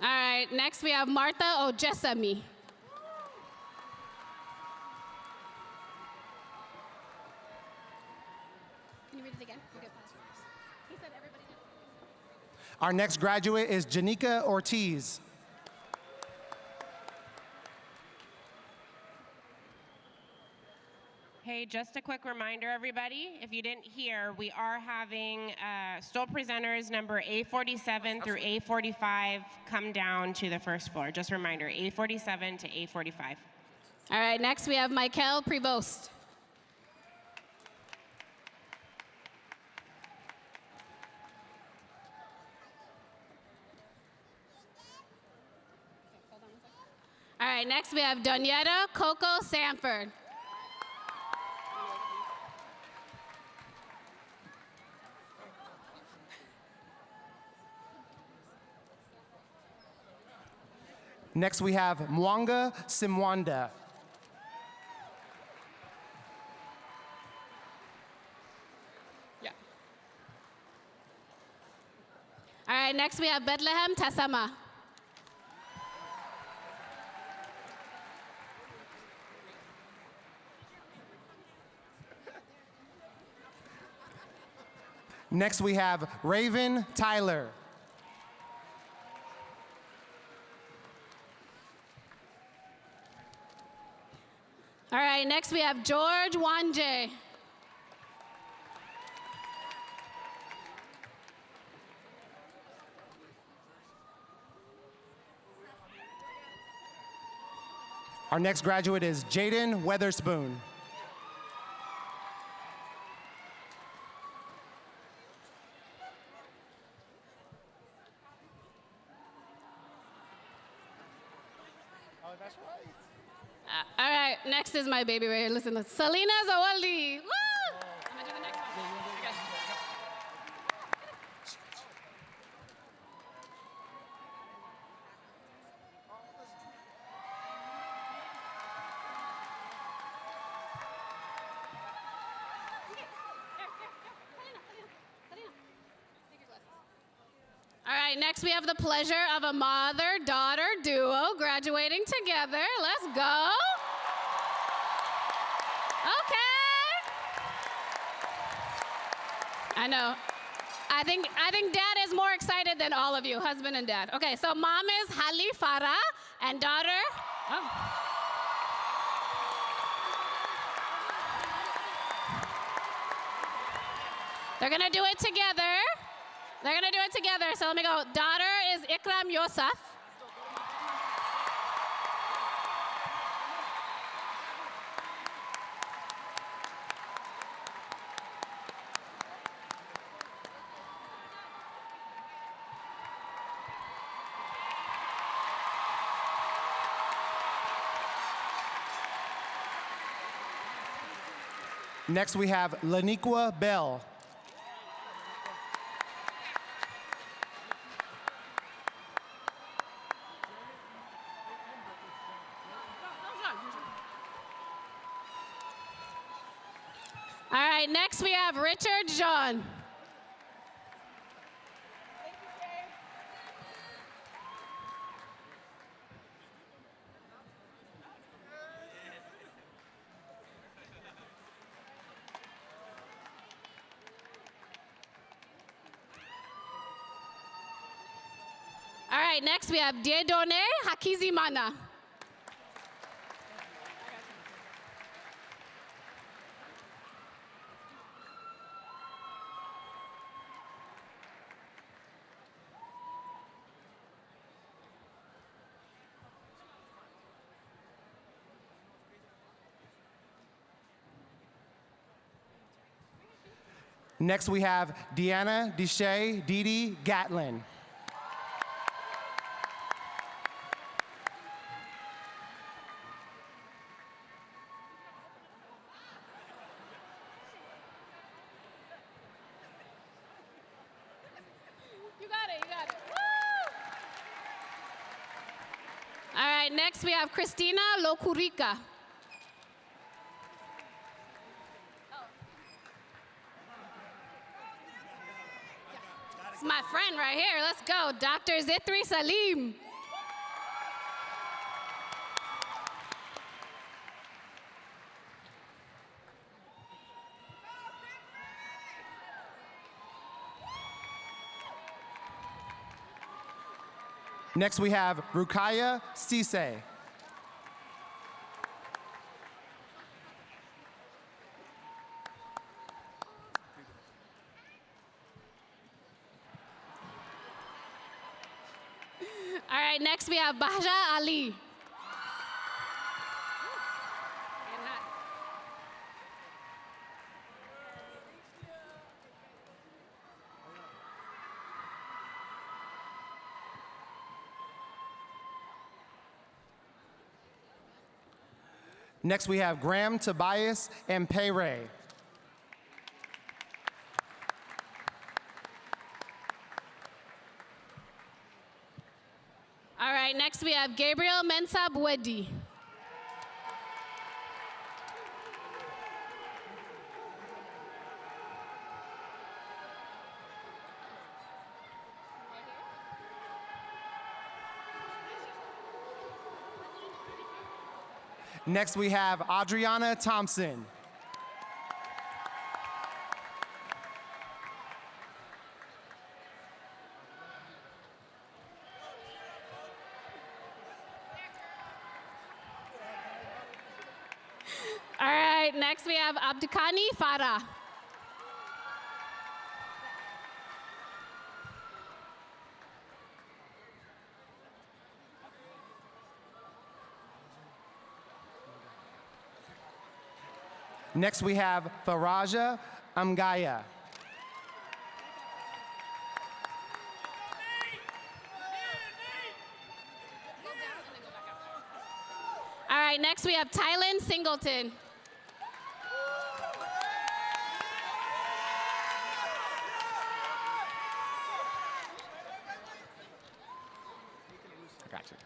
All right, next we have Martha Ojesami. Can you read it again? You get pause first. He said everybody did. Our next graduate is Janika Ortiz. Hey, just a quick reminder, everybody, if you didn't hear, we are having stool presenters number A47 through A45 come down to the first floor. Just a reminder, A47 to A45. All right, next we have Michael Prevost. All right, next we have Donietta Coco Sanford. Next, we have Mwanga Simwanda. Yeah. All right, next we have Bethlehem Tassama. Next, we have Raven Tyler. All right, next we have George Wanje. Our next graduate is Jaden Weatherspoon. All right, next is my baby right here. Listen, Selena Zawaldi. Woo! I'm gonna do the next one. Okay. All right, next we have the pleasure of a mother-daughter duo graduating together. Let's go. Okay. I know. I think dad is more excited than all of you, husband and dad. Okay, so mom is Hali Farah and daughter, They're gonna do it together. They're gonna do it together, so let me go. Daughter is Ikram Yosef. Next, we have Laniqua Bell. right, next we have Richard John. All right, next we have Diedone Hakizimana. Next, we have Deanna Deshay Didi Gatlin. You got it, you got it. Woo! All right, next we have Christina Locurica. It's my friend right here. Let's go. Dr. Zithri Salim. Next, we have Rukaya Sise. All right, next we have Bahja Ali. Next, we have Graham Tobias and Pei Ray. All right, next we have Gabriel Mensah Bwedi. Next, we have Adriana Thompson. All right, next we have Abdukani Farah. Next, we have Faraja Amgaya. All right, next we have Tylen Singleton. I got you.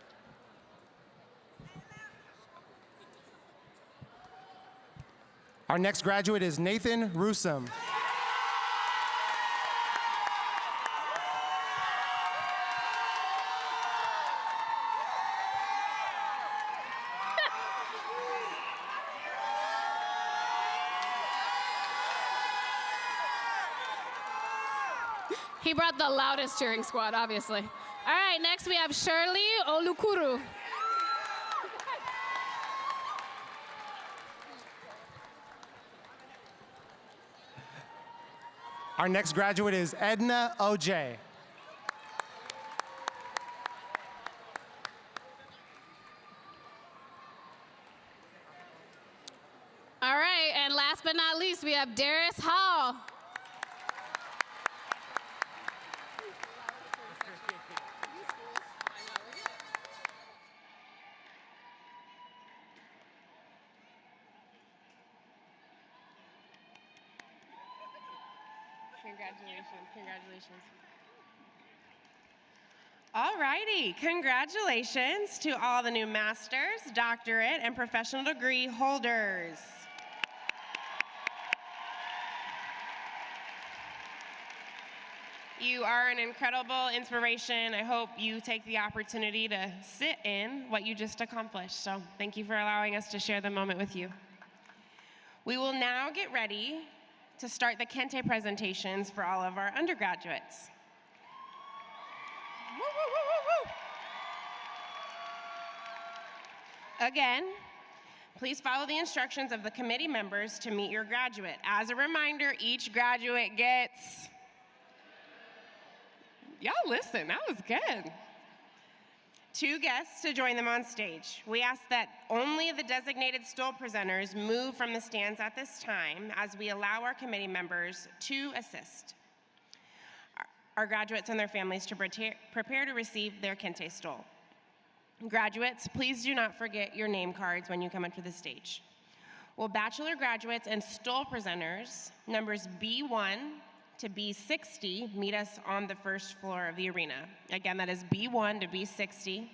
Our next graduate is Nathan Rusum. He brought the loudest cheering squad, obviously. All right, next we have Shirley Olukuru. Our next graduate is Edna OJ. All right, and last but not least, we have Darius Hall. Congratulations, congratulations. All righty, congratulations to all the new master's, doctorate, and professional degree holders. You are an incredible inspiration. I hope you take the opportunity to sit in what you just accomplished. So thank you for allowing us to share the moment with you. We will now get ready to start the Kente presentations for all of our undergraduates. Woo, woo, woo, woo, woo. Again, please follow the instructions of the committee members to meet your graduate. As a reminder, each graduate gets... Y'all listen, that was good. 2 guests to join them on stage. We ask that only the designated stool presenters move from the stands at this time as we allow our committee members to assist our graduates and their families to prepare to receive their Kente stool. Graduates, please do not forget your name cards when you come up to the stage. Will bachelor graduates and stool presenters, numbers B1 to B60, meet us on the first floor of the arena. Again, that is B1 to B60.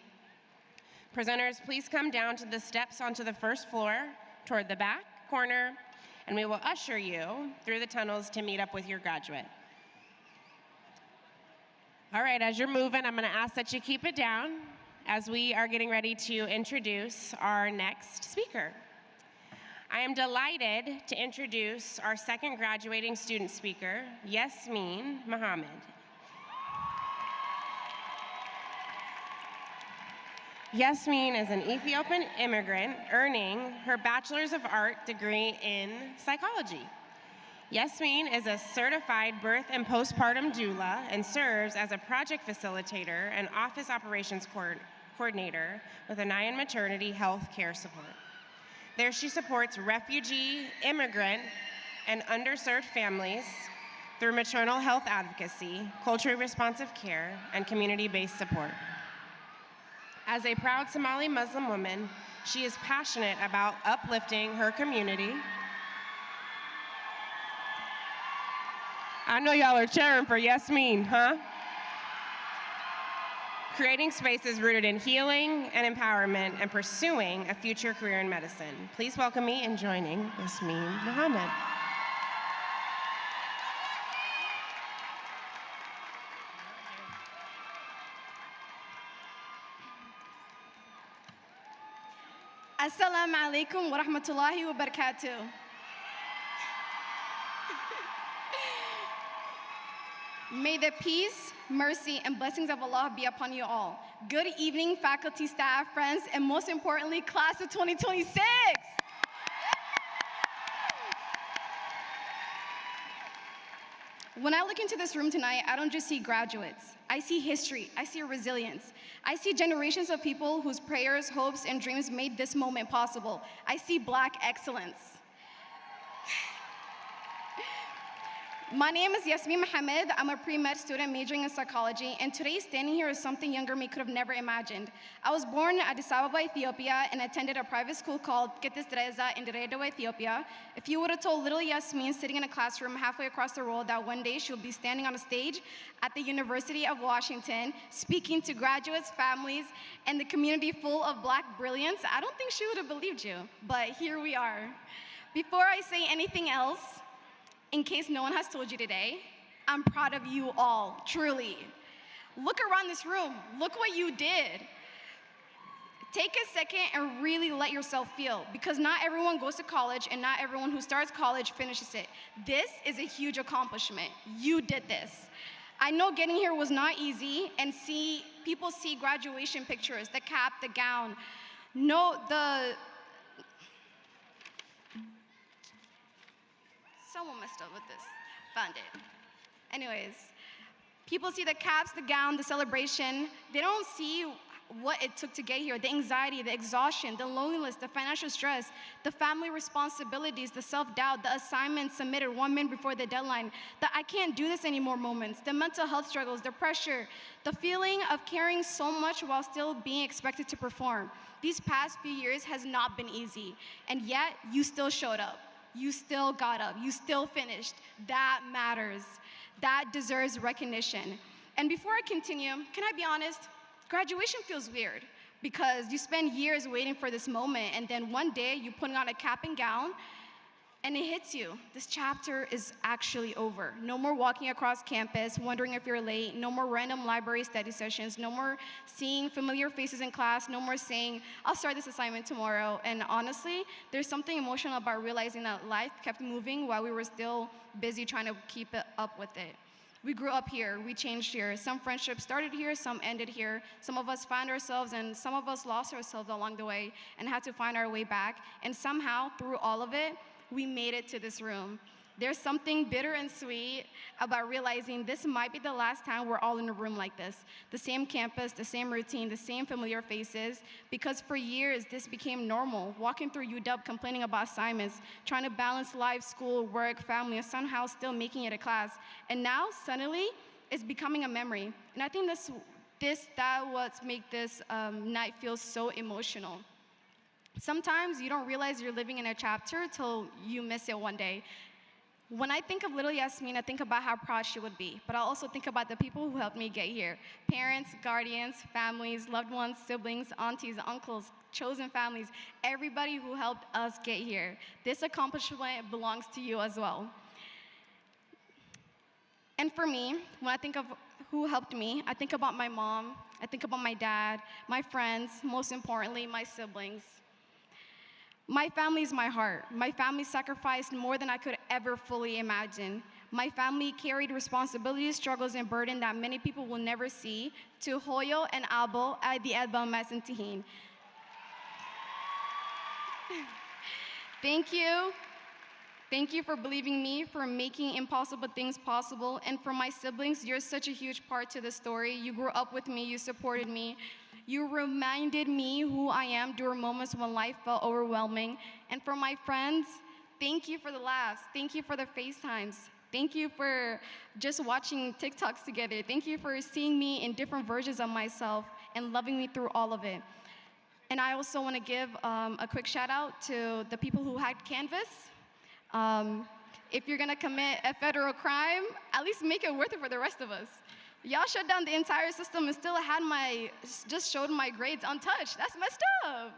Presenters, please come down to the steps onto the first floor toward the back corner, and we will usher you through the tunnels to meet up with your graduate. All right, as you're moving, I'm gonna ask that you keep it down as we are getting ready to introduce our next speaker. I am delighted to introduce our second graduating student speaker, Yasmin Mohammed. Yasmin is an Ethiopian immigrant earning her Bachelor's of Art degree in psychology. Yasmin is a certified birth and postpartum doula and serves as a project facilitator and office operations coordinator with an eye on maternity health care support. There she supports refugee, immigrant, and underserved families through maternal health advocacy, culturally responsive care, and community-based support. As a proud Somali Muslim woman, she is passionate about uplifting her community. I know y'all are cheering for Yasmin, huh? Creating spaces rooted in healing and empowerment and pursuing a future career in medicine. Please welcome me in joining Yasmin Mohammed. Assalamu alaikum wa rahmatullahi wa barakatuh. May the peace, mercy, and blessings of Allah be upon you all. Good evening, faculty, staff, friends, and most importantly, class of 2026. When I look into this room tonight, I don't just see graduates. I see history, I see resilience. I see generations of people whose prayers, hopes, and dreams made this moment possible. I see Black excellence. My name is Yasmin Mohammed. I'm a pre-med student majoring in psychology, and today standing here is something younger me could have never imagined. I was born in Addis Ababa, Ethiopia, and attended a private school called Kente in Direydawa, Ethiopia. If you would have told little Yasmin sitting in a classroom halfway across the world that one day she would be standing on a stage at the University of Washington, speaking to graduates, families, and the community full of Black brilliance, I don't think she would have believed you, but here we are. Before I say anything else, in case no one has told you today, I'm proud of you all, truly. Look around this room, look what you did. Take a second and really let yourself feel, because not everyone goes to college and not everyone who starts college finishes it. This is a huge accomplishment. You did this. I know getting here was not easy, and people see graduation pictures, the cap, the gown. Someone messed up with this. Found it. Anyways, people see the caps, the gown, the celebration. They don't see what it took to get here, the anxiety, the exhaustion, the loneliness, the financial stress, the family responsibilities, the self-doubt, the assignments submitted 1 minute before the deadline, the I can't do this anymore moments, the mental health struggles, the pressure, the feeling of caring so much while still being expected to perform. These past few years has not been easy, and yet you still showed up. You still got up, you still finished. That matters. That deserves recognition. And before I continue, can I be honest? Graduation feels weird because you spend years waiting for this moment, and then one day you're putting on a cap and gown, And it hits you. This chapter is actually over. No more walking across campus, wondering if you're late. No more random library study sessions. No more seeing familiar faces in class. No more saying, I'll start this assignment tomorrow. And honestly, there's something emotional about realizing that life kept moving while we were still busy trying to keep it up with it. We grew up here, we changed here. Some friendships started here, some ended here. Some of us found ourselves and some of us lost ourselves along the way and had to find our way back. And somehow, through all of it, we made it to this room. There's something bitter and sweet about realizing this might be the last time we're all in a room like this. The same campus, the same routine, the same familiar faces, because for years this became normal. Walking through UW, complaining about assignments, trying to balance life, school, work, family, and somehow still making it a class. And now, suddenly, it's becoming a memory. And I think that's what makes this night feel so emotional. Sometimes you don't realize you're living in a chapter till you miss it one day. When I think of little Yasmin, I think about how proud she would be, but I also think about the people who helped me get here. Parents, guardians, families, loved ones, siblings, aunties, uncles, chosen families, everybody who helped us get here. This accomplishment belongs to you as well. And for me, when I think of who helped me, I think about my mom, I think about my dad, my friends, most importantly, my siblings. My family is my heart. My family sacrificed more than I could ever fully imagine. My family carried responsibilities, struggles, and burden that many people will never see. To Hoyo and Abo, the Edmundson team. Thank you. Thank you for believing me, for making impossible things possible. And for my siblings, you're such a huge part to the story. You grew up with me, you supported me. You reminded me who I am during moments when life felt overwhelming. And for my friends, thank you for the laughs. Thank you for the FaceTimes. Thank you for just watching TikToks together. Thank you for seeing me in different versions of myself and loving me through all of it. And I also want to give a quick shout out to the people who hacked Canvas. If you're gonna commit a federal crime, at least make it worth it for the rest of us. Y'all shut down the entire system and still just showed my grades untouched. That's messed up.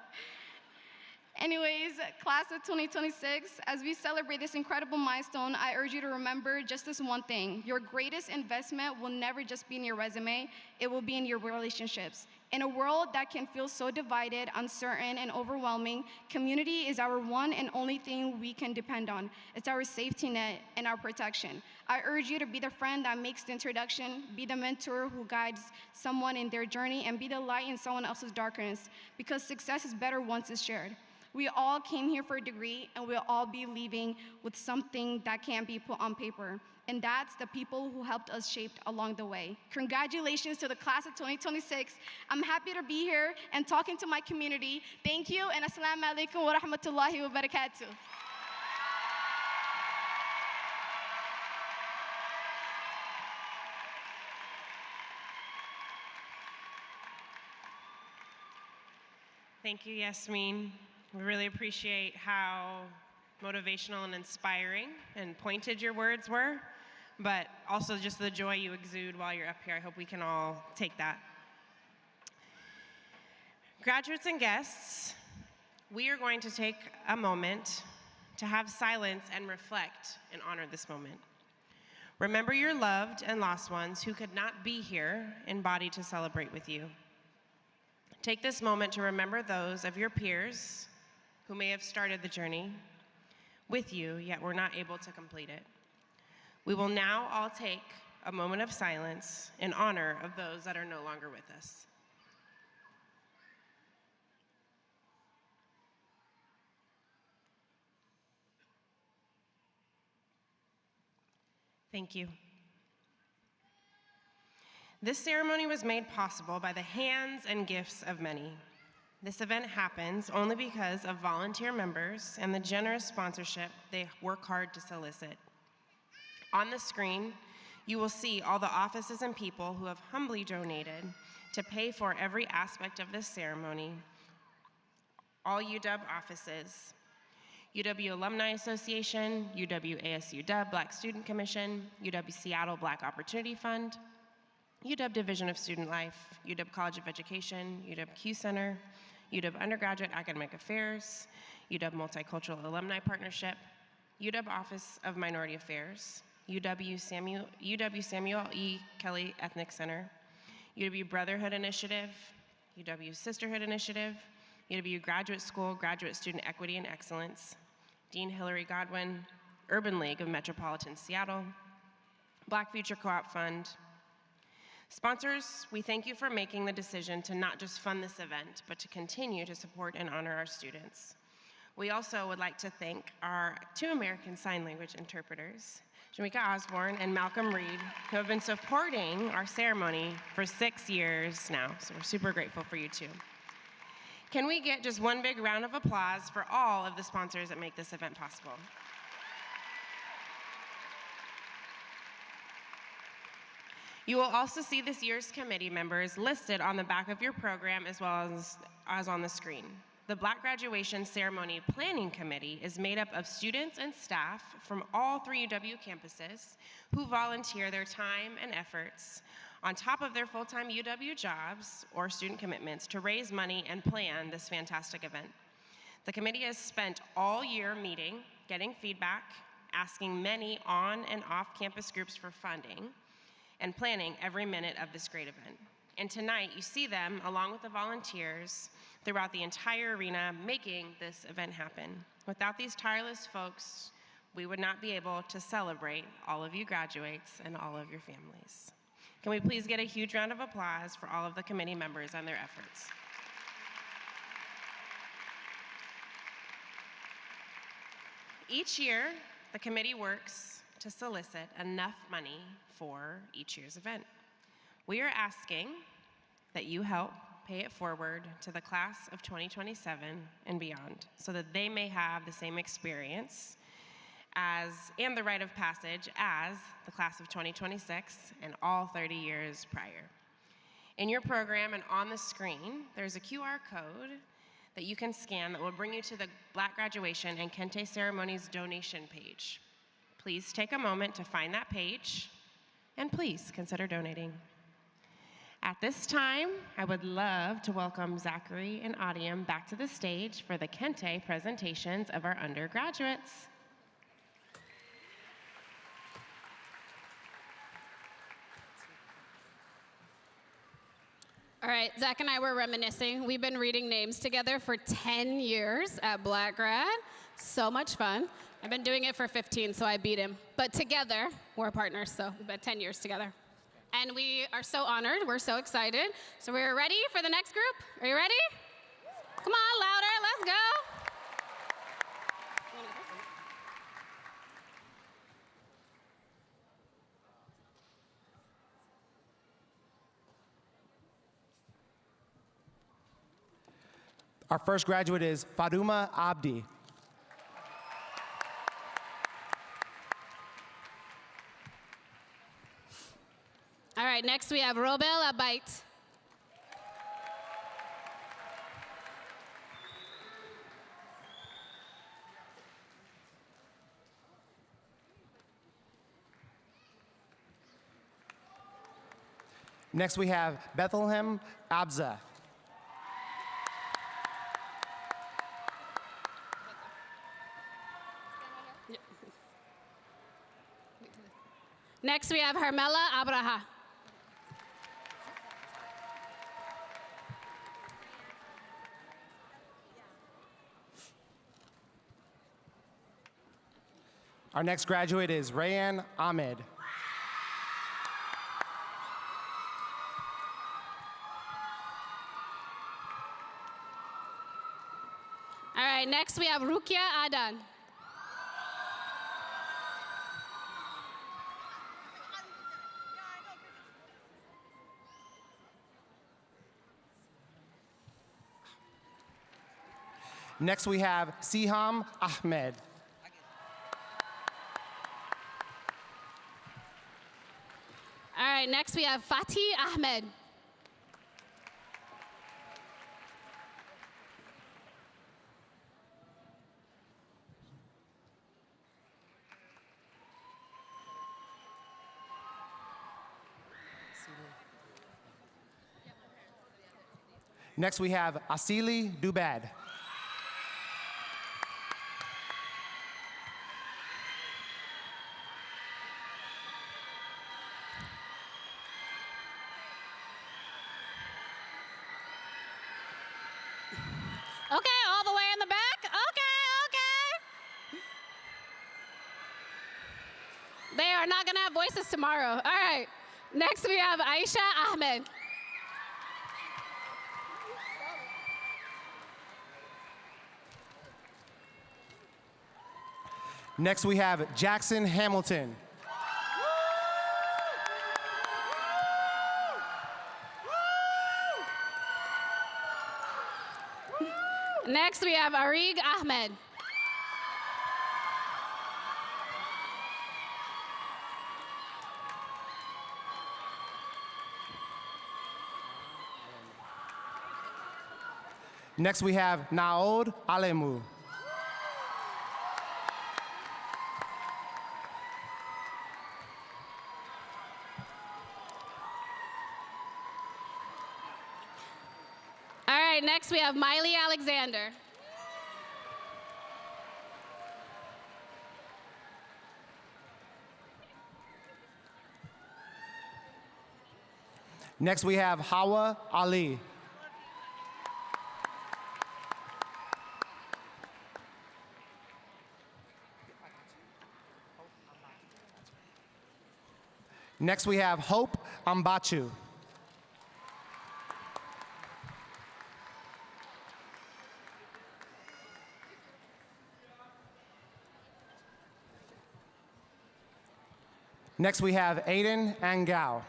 Anyways, class of 2026, as we celebrate this incredible milestone, I urge you to remember just this one thing. Your greatest investment will never just be in your resume, it will be in your relationships. In a world that can feel so divided, uncertain, and overwhelming, community is our one and only thing we can depend on. It's our safety net and our protection. I urge you to be the friend that makes the introduction, be the mentor who guides someone in their journey, and be the light in someone else's darkness, because success is better once it's shared. We all came here for a degree, and we'll all be leaving with something that can't be put on paper. And that's the people who helped us shape along the way. Congratulations to the class of 2026. I'm happy to be here and talking to my community. Thank you, and assalamu alaikum wa rahmatullahi wa barakatuh. Thank you, Yasmin. We really appreciate how motivational and inspiring and pointed your words were, but also just the joy you exude while you're up here. I hope we can all take that. Graduates and guests, we are going to take a moment to have silence and reflect and honor this moment. Remember your loved and lost ones who could not be here in body to celebrate with you. Take this moment to remember those of your peers who may have started the journey with you, yet were not able to complete it. We will now all take a moment of silence in honor of those that are no longer with us. Thank you. This ceremony was made possible by the hands and gifts of many. This event happens only because of volunteer members and the generous sponsorship they work hard to solicit. On the screen, you will see all the offices and people who have humbly donated to pay for every aspect of this ceremony. All UW offices: UW Alumni Association, UW ASU Black Student Commission, UW Seattle Black Opportunity Fund, UW Division of Student Life, UW College of Education, UW Q Center, UW Undergraduate Academic Affairs, UW Multicultural Alumni Partnership, UW Office of Minority Affairs, UW Samuel E. Kelly Ethnic Center, UW Brotherhood Initiative, UW Sisterhood Initiative, UW Graduate School Graduate Student Equity and Excellence, Dean Hillary Godwin, Urban League of Metropolitan Seattle, Black Future Co-op Fund. Sponsors, we thank you for making the decision to not just fund this event, but to continue to support and honor our students. We also would like to thank our 2 American Sign Language interpreters, Jamaica Osborne and Malcolm Reed, who have been supporting our ceremony for 6 years now, so we're super grateful for you too. Can we get just one big round of applause for all of the sponsors that make this event possible? You will also see this year's committee members listed on the back of your program as well as on the screen. The Black Graduation Ceremony Planning Committee is made up of students and staff from all 3 UW campuses who volunteer their time and efforts on top of their full-time UW jobs or student commitments to raise money and plan this fantastic event. The committee has spent all year meeting, getting feedback, asking many on and off-campus groups for funding, and planning every minute of this great event. And tonight, you see them, along with the volunteers, throughout the entire arena, making this event happen. Without these tireless folks, we would not be able to celebrate all of you graduates and all of your families. Can we please get a huge round of applause for all of the committee members and their efforts? Each year, the committee works to solicit enough money for each year's event. We are asking that you help pay it forward to the class of 2027 and beyond so that they may have the same experience and the rite of passage as the class of 2026 and all 30 years prior. In your program and on the screen, there's a QR code that you can scan that will bring you to the Black Graduation and Kente Ceremonies donation page. Please take a moment to find that page, and please consider donating. At this time, I would love to welcome Zachary and Audium back to the stage for the Kente presentations of our undergraduates. All right, Zach and I were reminiscing. We've been reading names together for 10 years at Black Grad. So much fun. I've been doing it for 15, so I beat him. But together, we're partners, so we've been 10 years together. And we are so honored. We're so excited. So we're ready for the next group? Are you ready? Come on, louder. Let's go. Our first graduate is Faduma Abdi. All right, next we have Robel Abait. Next we have Bethlehem Abza. Next we have Hermela Abraha. Our next graduate is Rayan Ahmed. All right, next we have Rukia Adan. Next we have Siham Ahmed. All right, next we have Fatih Ahmed. Next we have Asili Dubad. Okay, all the way in the back? Okay, okay. They are not gonna have voices tomorrow. All right, next we have Aisha Ahmed. Next we have Jackson Hamilton. Next we have Arig Ahmed. Next we have Naod Alemu. All right, next we have Miley Alexander. Next we have Hawa Ali. Next we have Hope Ambachu. Next we have Aiden Angao.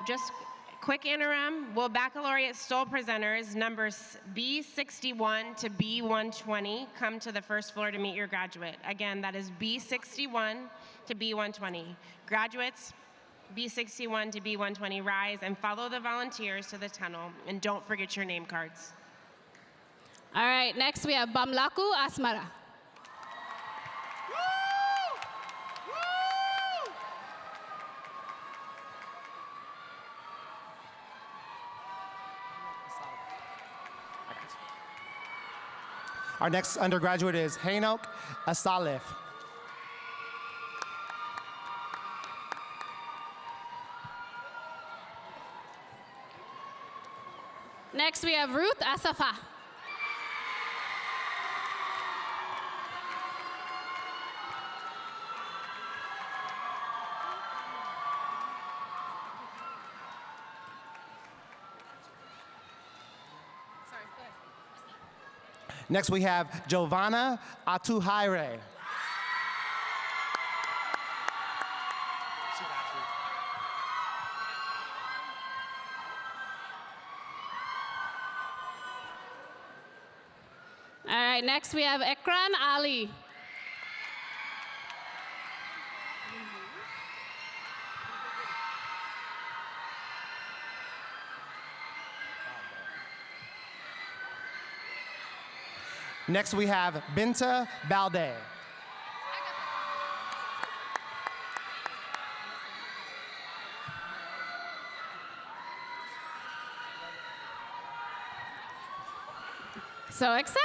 Just quick interim, will baccalaureate stole presenters numbers B61 to B120 come to the first floor to meet your graduate? Again, that is B61 to B120. Graduates, B61 to B120, rise and follow the volunteers to the tunnel, and don't forget your name cards. All right, next we have Bamlaku Asmara. Our next undergraduate is Hanok Asalif. Next we have Ruth Asafa. Next we have Giovanna Atuhaire. All right, next we have Ekran Ali. Next we have Binta Balde. So excited.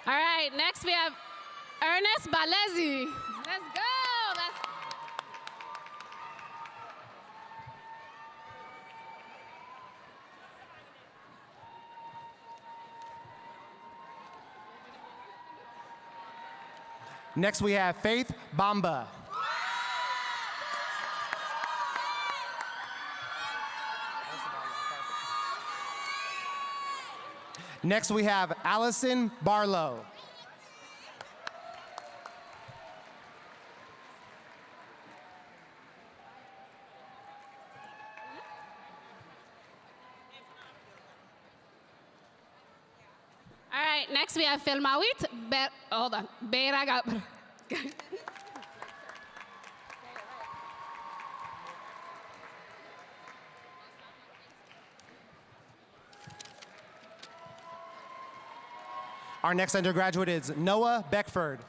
All right, next we have Ernest Balezi. Let's go. Next we have Faith Bamba. Next we have Allison Barlow. All right, next we have Filmawit. Hold on. Beiraga. Our next undergraduate is Noah Beckford.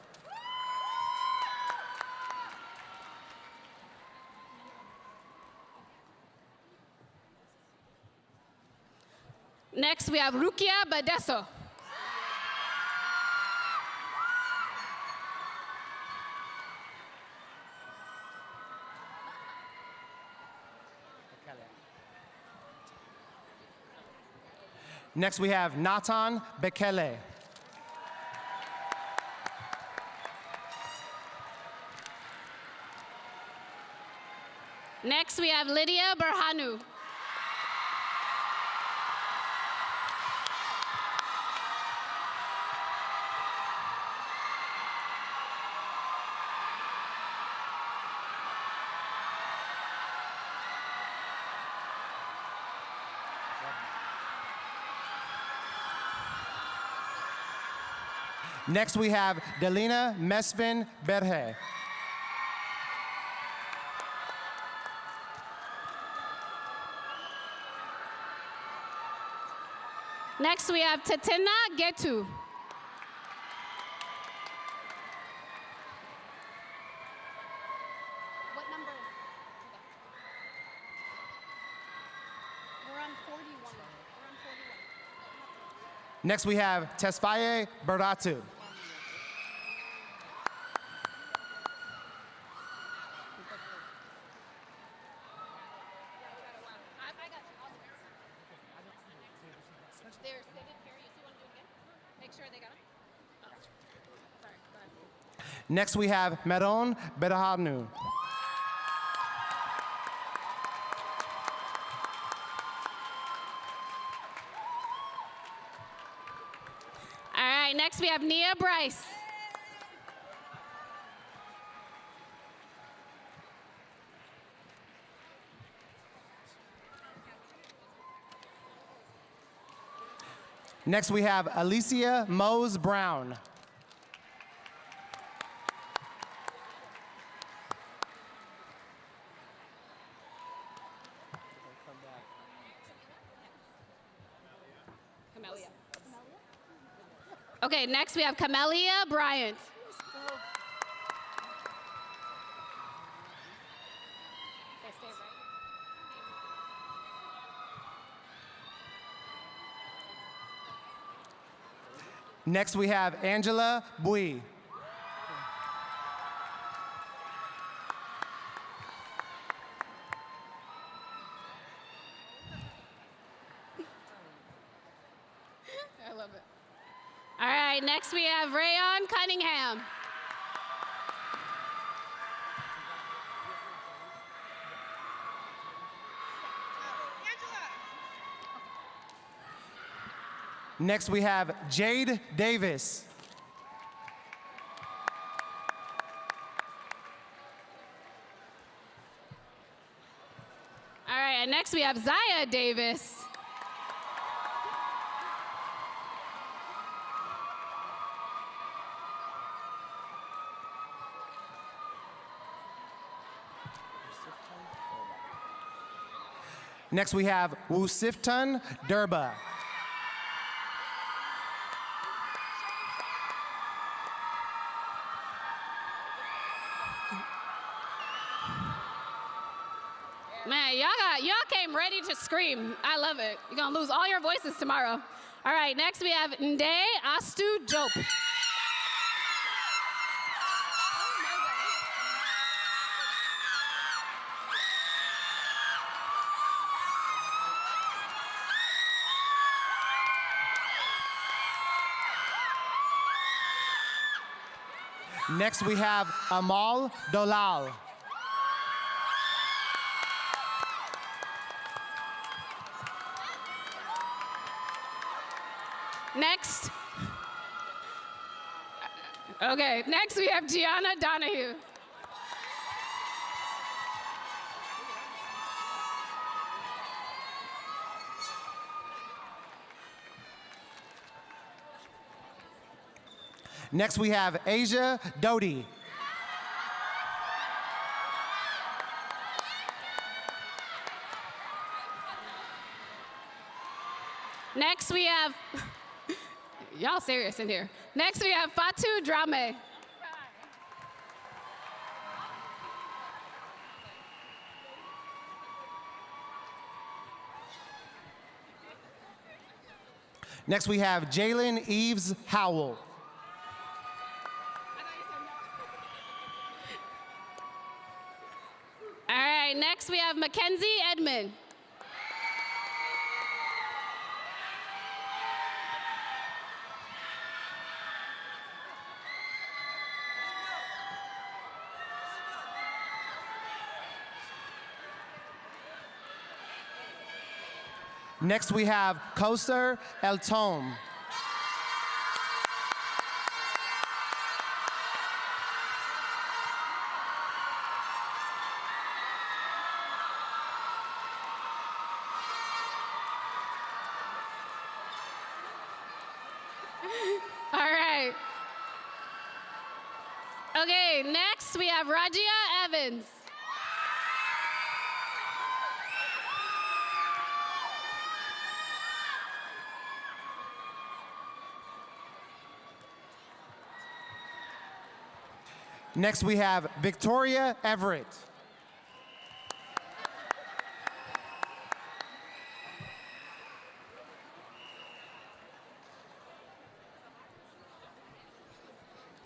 Next we have Rukia Badeso. Next, we have Natan Bekele. Next, we have Lydia Berhanu. Next, we have Delina Mesvin Berhe. Next, we have Tatina Getu. What number? We're on 41. We're on 41. Next, we have Tesfaye Baratu. Next, we have Meron Berhanu. All right, next we have Nia Bryce. Next, we have Alicia Mose Brown. Okay, next we have Camelia Bryant. Next, we have Angela Bui. I love it. All right, next we have Rayon Cunningham. Next, we have Jade Davis. All right, and next we have Zaya Davis. Next, we have Wusiftan Durba. Man, y'all came ready to scream. I love it. You're gonna lose all your voices tomorrow. All right, next we have Nde Astu Jope. Next, we have Amal Dolal. Next. Okay, next we have Gianna Donahue. Next, we have Asia Doty. Next we have, y'all serious in here. Next we have Fatu Drame. Next, we have Jalen Eves Howell. All right, next we have Mackenzie Edmond. Next, we have Koser El Tom. All right. Okay, next we have Rajia Evans. Next, we have Victoria Everett.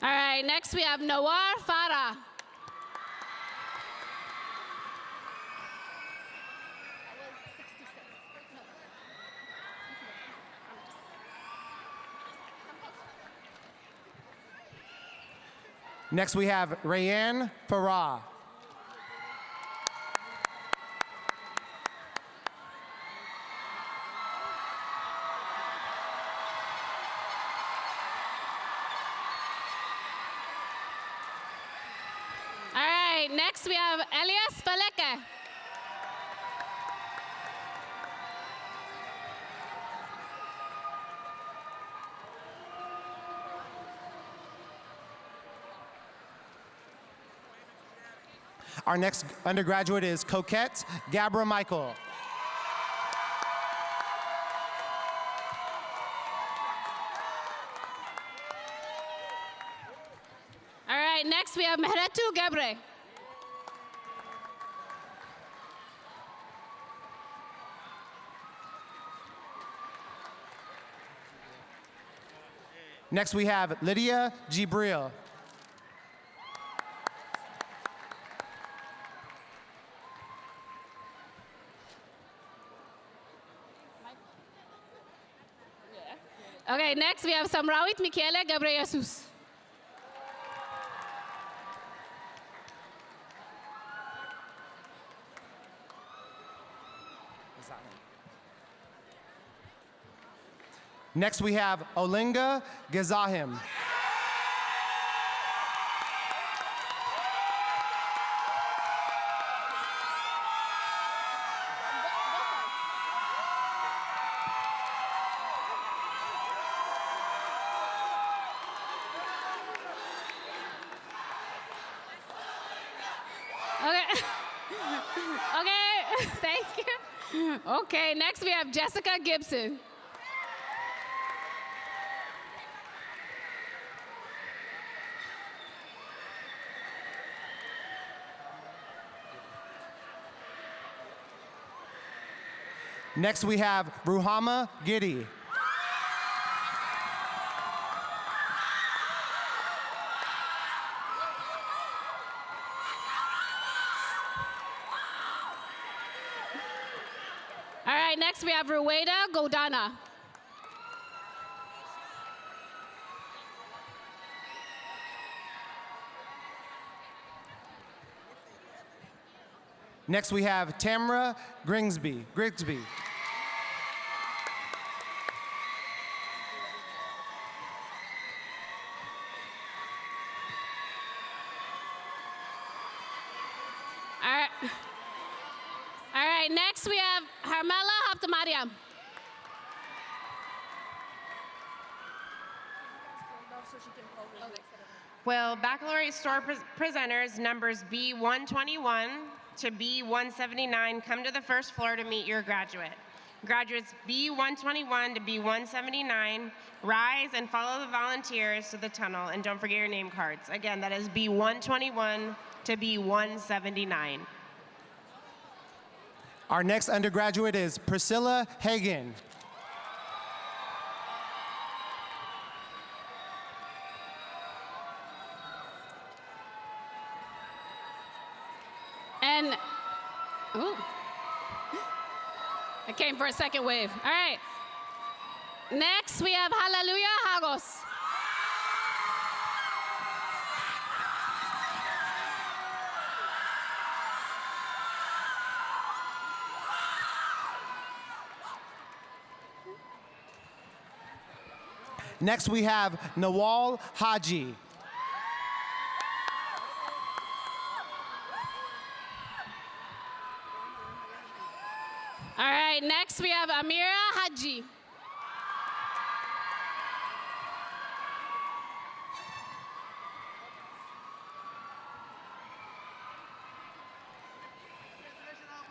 All right, next we have Nawar Farah. Next, we have Rayanne Farah. All right, next we have Elias Faleke. Our next undergraduate is Coquette Gabra Michael. All right, next we have Mehretu Gabre. Next, we have Lydia Gibril. Okay, next we have Samrawit Michele Gabre Jesus. Next, we have Olinga Gazahim. Okay. Okay, thank you. Okay, next we have Jessica Gibson. Next, we have Ruhama Giddy. All right, next we have Rueda Godana. Next, we have Tamra Grigsby. All right, next we have Harmela Haptamariam. Will baccalaureate store presenters numbers B121 to B179 come to the first floor to meet your graduate? Graduates B121 to B179, rise and follow the volunteers to the tunnel, and don't forget your name cards. Again, that is B121 to B179. Our next undergraduate is Priscilla Hagan. And, ooh, I came for a second wave. All right. Next, we have Hallelujah Hagos. Next, we have Nawal Haji. All right, next we have Amira Haji.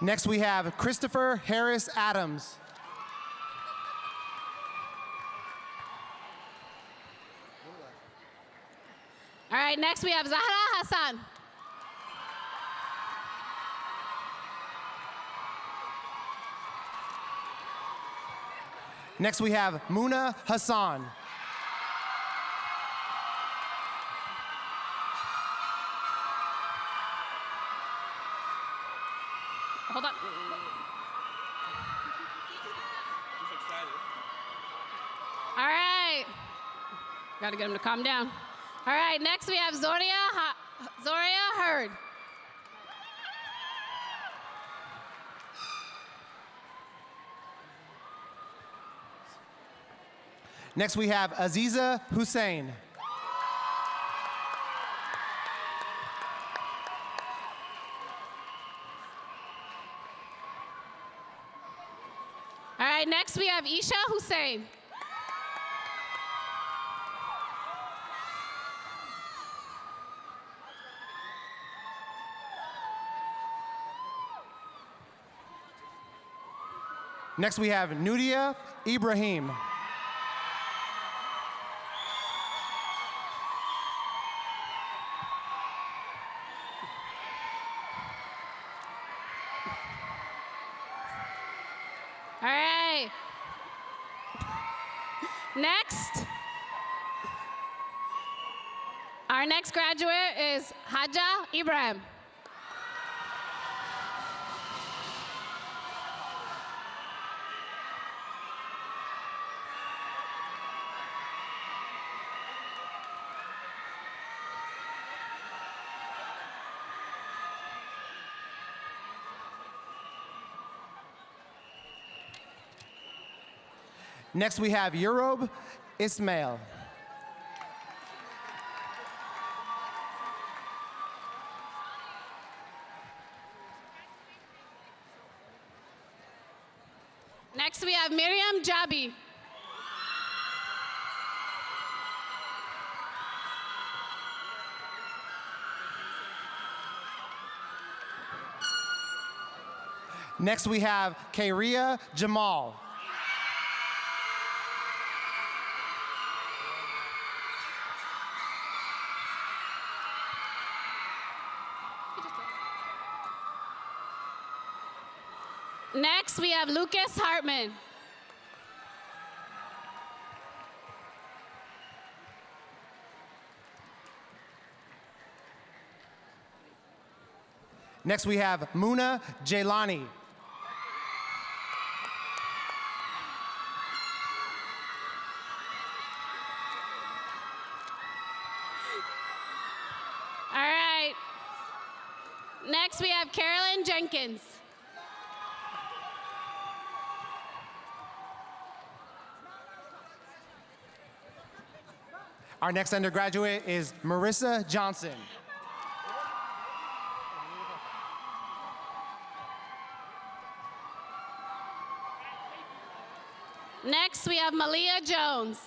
Next, we have Christopher Harris Adams. All right, next we have Zahra Hassan. Next, we have Muna Hassan. Hold on. All right. Gotta get him to calm down. All right, next we have Zoria Hurd. Next, we have Aziza Hussein. All right, next we have Isha Hussein. Next, we have Nudia Ibrahim. All right. Next, our next graduate is Haja Ibrahim. Next, we have Yurub Ismail. Next, we have Miriam Jabi. Next, we have Kairia Jamal. Next, we have Lucas Hartman. Next, we have Muna Jailani. All right. Next, we have Carolyn Jenkins. Our next undergraduate is Marissa Johnson. Next, we have Malia Jones.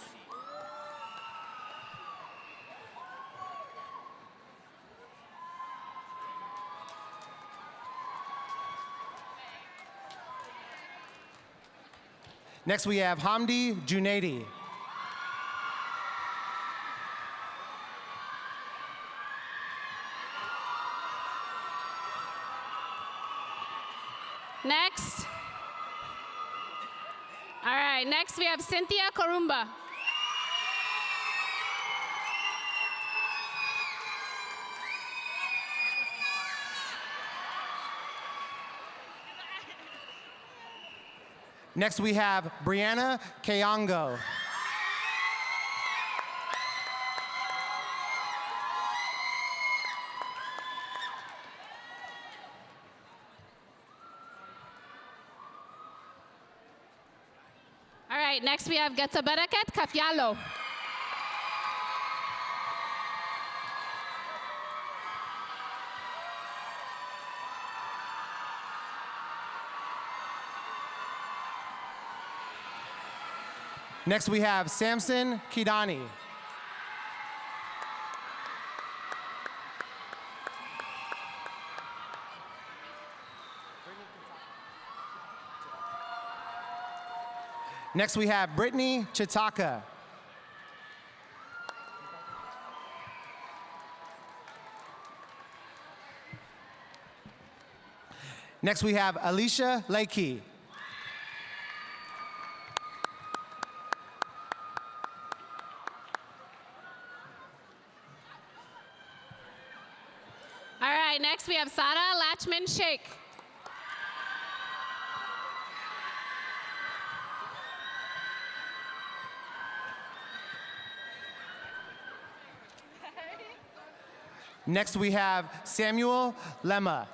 Next, we have Hamdi Junaidi. Next. All right, next we have Cynthia Korumba. Next, we have Brianna Kayango. All right, next we have Getsabarakat Kafyalo. Next, we have Samson Kidani. Next, we have Brittany Chitaka. Next, we have Alicia Lakey. All right, next we have Sara Lachman Sheikh. Next, we have Samuel Lemma.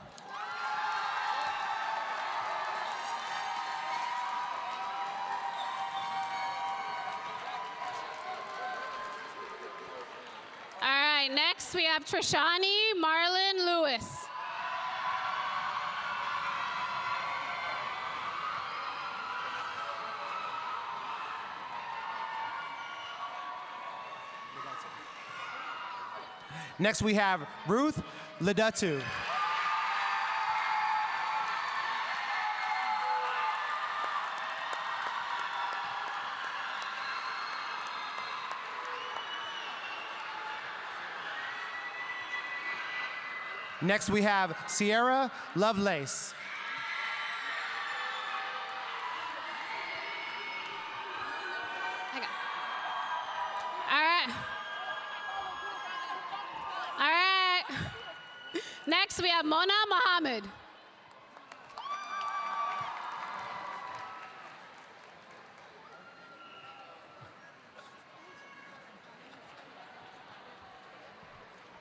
All right, next we have Trishani Marlon Lewis. Next, we have Ruth Ledatu. Next, we have Sierra Lovelace. Okay. All right. All right. Next, we have Mona Mohammed.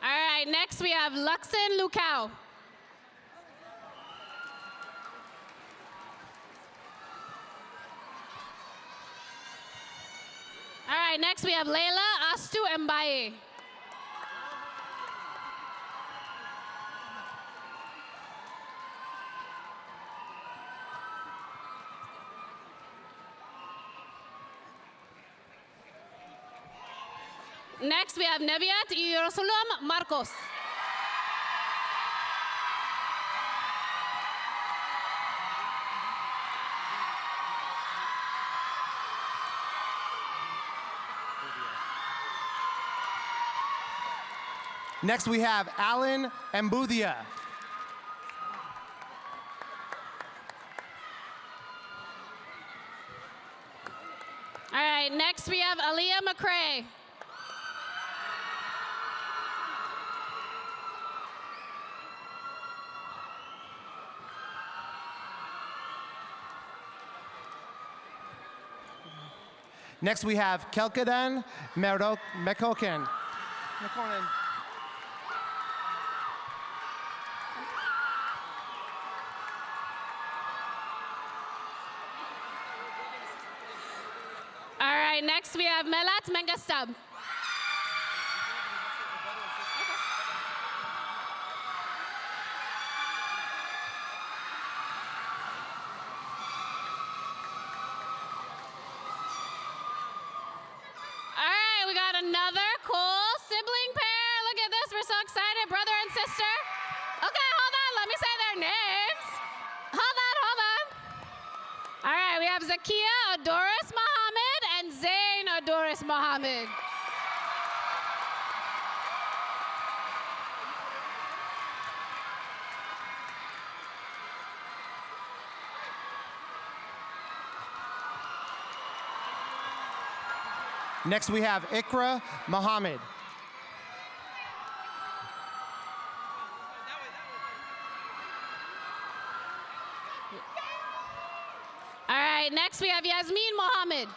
All right, next we have Luxon Lukau. All right, next we have Leila Astu Mbaye. Next, we have Nebiat Yerusalem Marcos. Next, we have Alan Mbuthia. All right, next we have Aaliyah McCrae. Next, we have Kelkadan Mekoken. All right, next we have Melat Mengastab. All right, we got another cool sibling pair. Look at this, we're so excited, brother and sister. Okay, hold on, let me say their names. Hold on. All right, we have Zakia Adoris Muhammad and Zain Adoris Muhammad. Next, we have Ikra Muhammad. All right, next we have Yasmin Mohammed.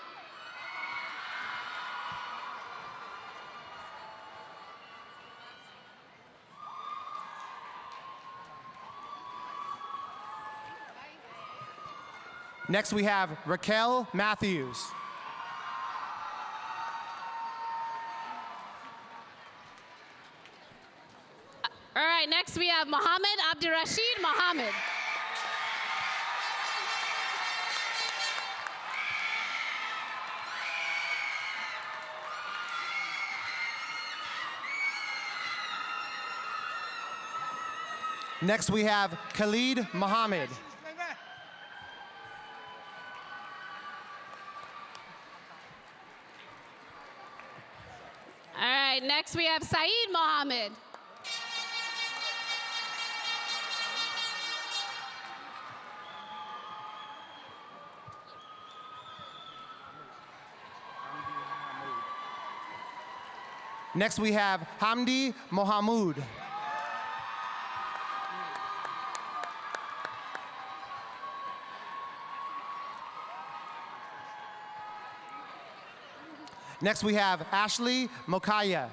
Next, we have Raquel Matthews. All right, next we have Mohammed Abdirashid Mohammed. Next, we have Khalid Mohammed. All right, next we have Saeed Mohammed. Next, we have Hamdi Mohamud. Next, we have Ashley Mokaya.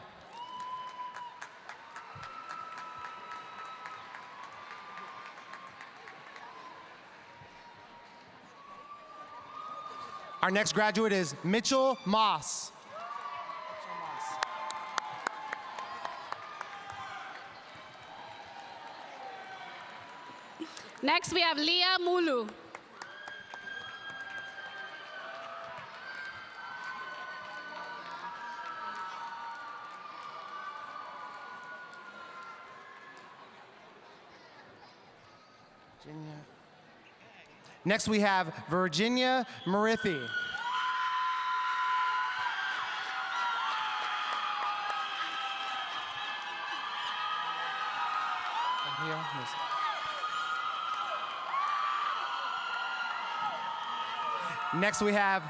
Our next graduate is Mitchell Moss. Next, we have Leah Mulu. Next, we have Virginia Marithi. Next, we have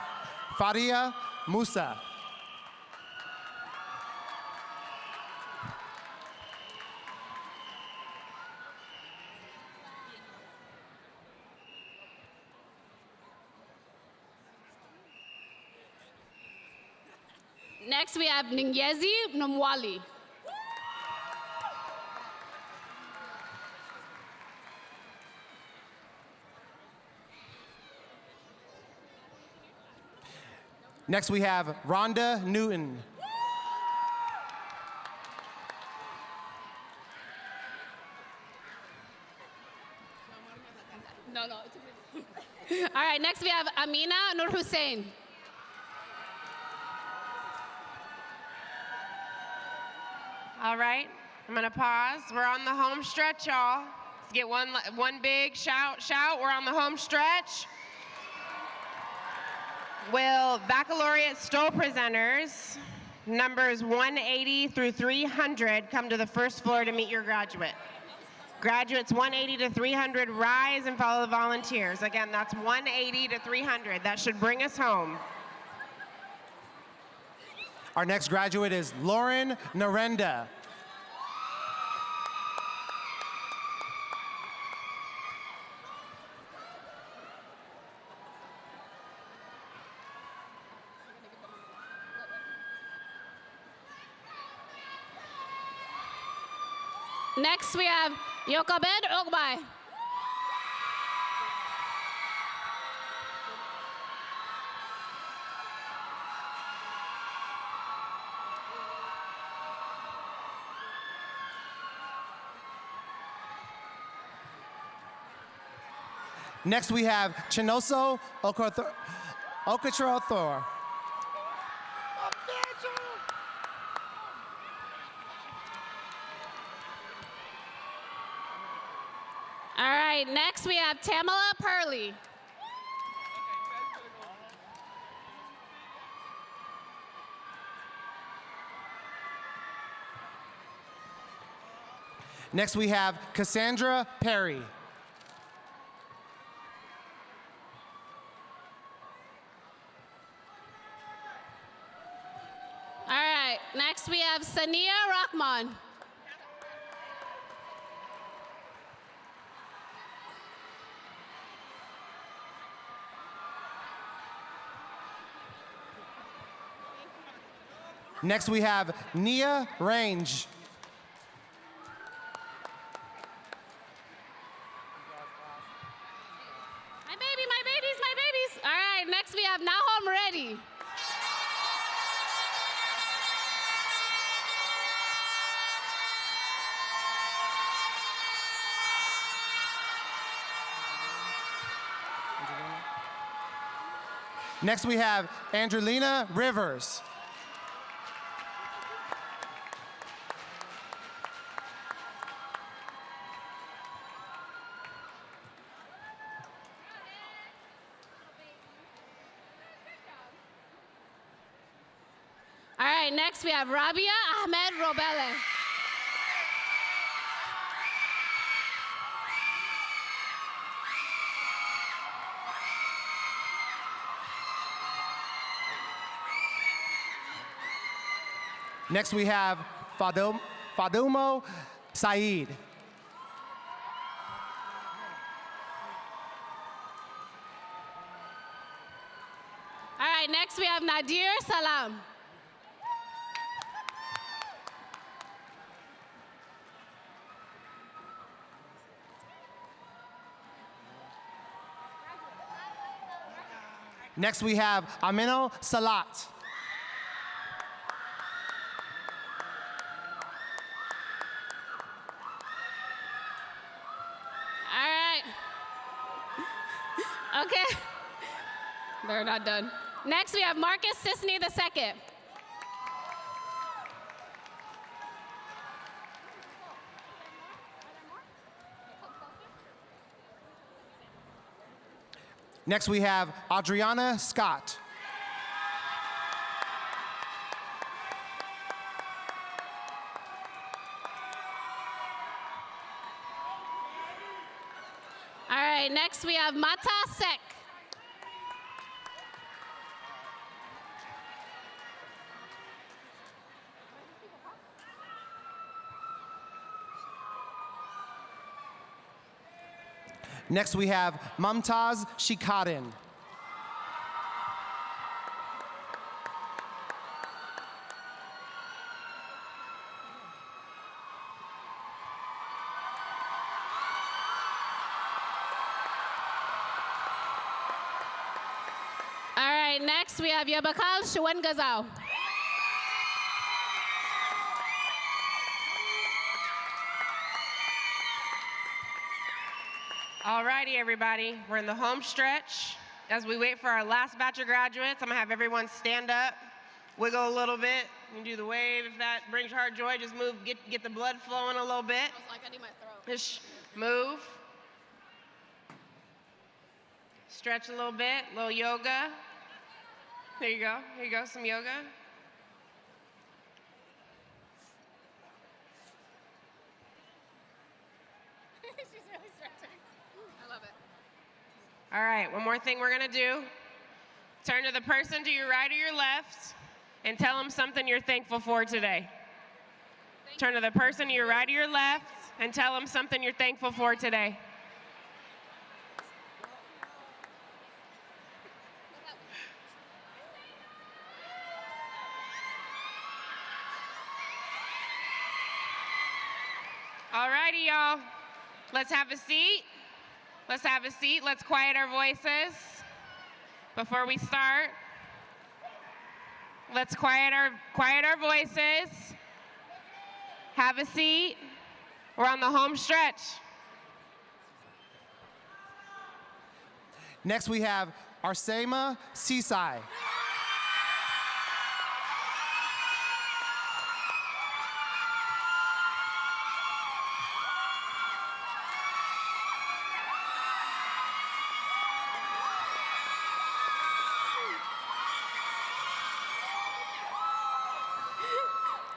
Faria Musa. Next, we have Nyezi Nomwali. Next, we have Rhonda Newton. No, it's all right, next we have Amina Nur Hussein. All right, I'm gonna pause. We're on the home stretch, y'all. Let's get one big shout. We're on the home stretch. Will baccalaureate Stowe presenters, numbers 180 through 300, come to the first floor to meet your graduate. Graduates 180 to 300, rise and follow the volunteers. Again, that's 180 to 300. That should bring us home. Our next graduate is Lauren Narenda. Next, we have Yokabed Ogbai. Next, we have Chinoso Okatrothor. All right, next we have Tamala Purley. Next, we have Cassandra Perry. All right, next we have Sania Rahman. Next, we have Nia Range. My babies. All right, next we have Nahom Reddy. Next, we have Angelina Rivers. right, next we have Rabia Ahmed Robele. Next we have Fadumo Saeed. All right, next we have Nadir Salam. Next we have Amino Salat. All right. Okay. They're not done. Next, we have Marcus Sisney II. Next we have Adriana Scott. All right, next we have Mata Sek. Next we have Mumtaz Shikarin. All right, next we have Yabakal Shuen Gazal. All righty, everybody. We're in the home stretch. As we wait for our last batch of graduates, I'm gonna have everyone stand up, wiggle a little bit. You can do the wave if that brings your heart joy. Just move, get the blood flowing a little bit. Like I need my throat. Just move. Stretch a little bit, little yoga. There you go, some yoga. She's really stretching. I love it. All right, one more thing we're gonna do. Turn to the person to your right or your left and tell them something you're thankful for today. Turn to the person to your right or your left and tell them something you're thankful for today. All righty, y'all. Let's have a seat. Let's have a seat. Let's quiet our voices before we start. Let's quiet our voices. Have a seat. We're on the home stretch. Next we have Arsema Sisai.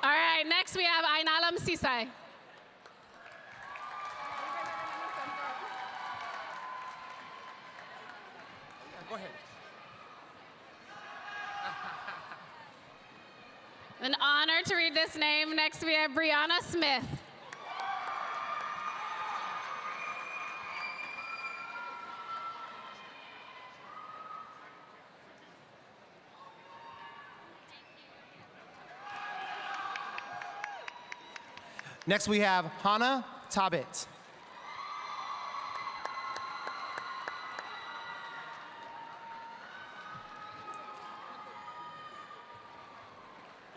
All right, next we have Ainalam Sisai. Go ahead. An honor to read this name. Next we have Brianna Smith. Next we have Hannah Tabit.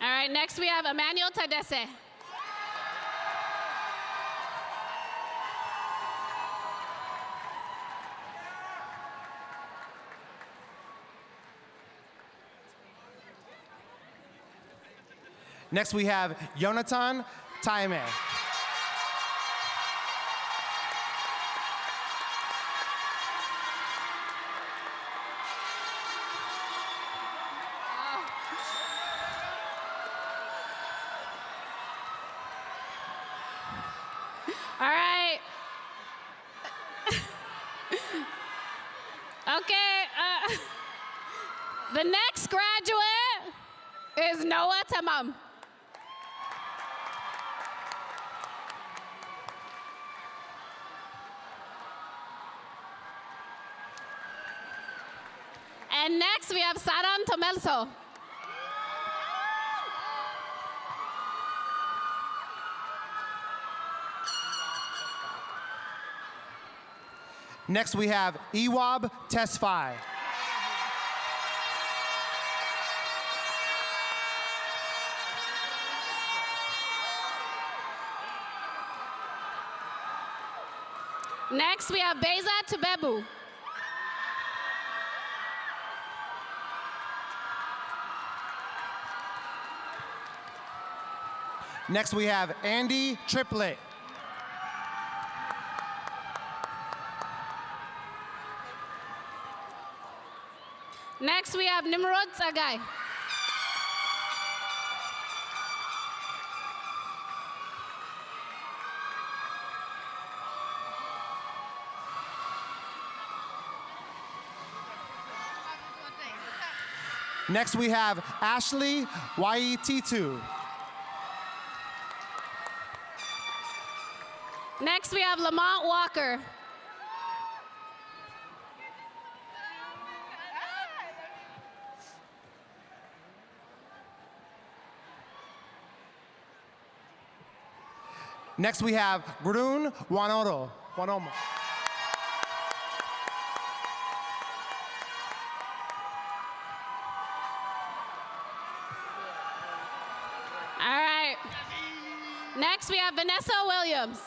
All right, next we have Emmanuel Tadesse. Next we have Jonathan Taime. All right. Okay. The next graduate is Noah Tamam. And next we have Saran Tomelso. Next we have Ewab Tesfai. Next we have Beza Tubebu. Next we have Andy Triplet. Next we have Nimrod Sagai. Next we have Ashley Waititu. Next we have Lamont Walker. Next we have Brun Wanoro. Wanomo. All right. Next we have Vanessa Williams.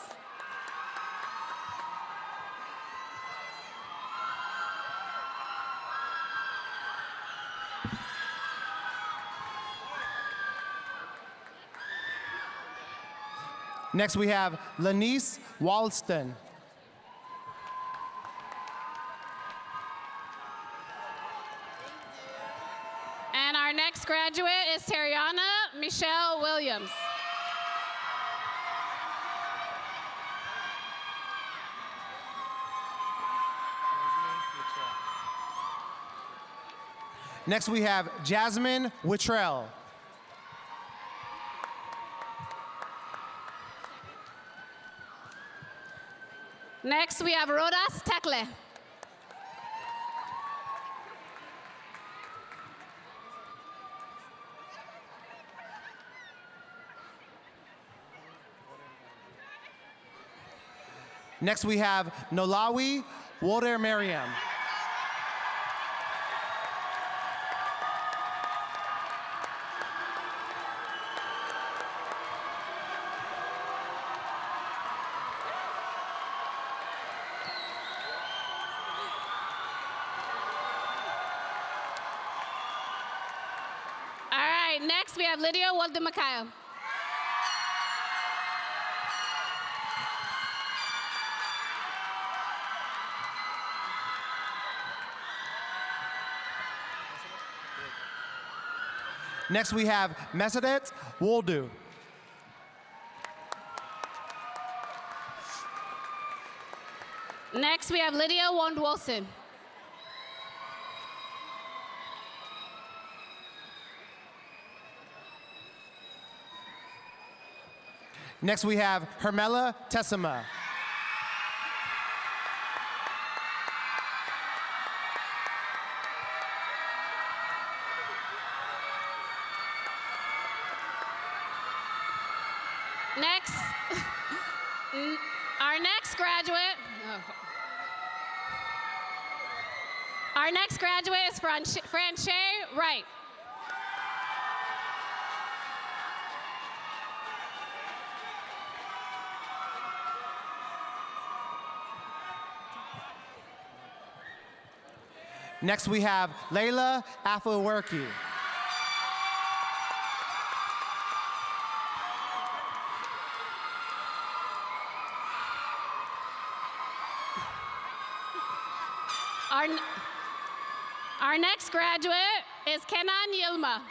Next we have Lanice Walston. And our next graduate is Tariana Michelle Williams. Next we have Jasmine Wittrell. Next we have Rodas Tekle. Next we have Nolawi Water Mariam. Next, we have Lydia Waldemakayo. Next, we have Mesedet Woldu. Next, we have Lydia Wond-Wilson. Next, we have Hermela Tessima. Next, our next graduate, is Franche Wright. Next, we have Layla Afewerki. Our next graduate is Kenan Yilma.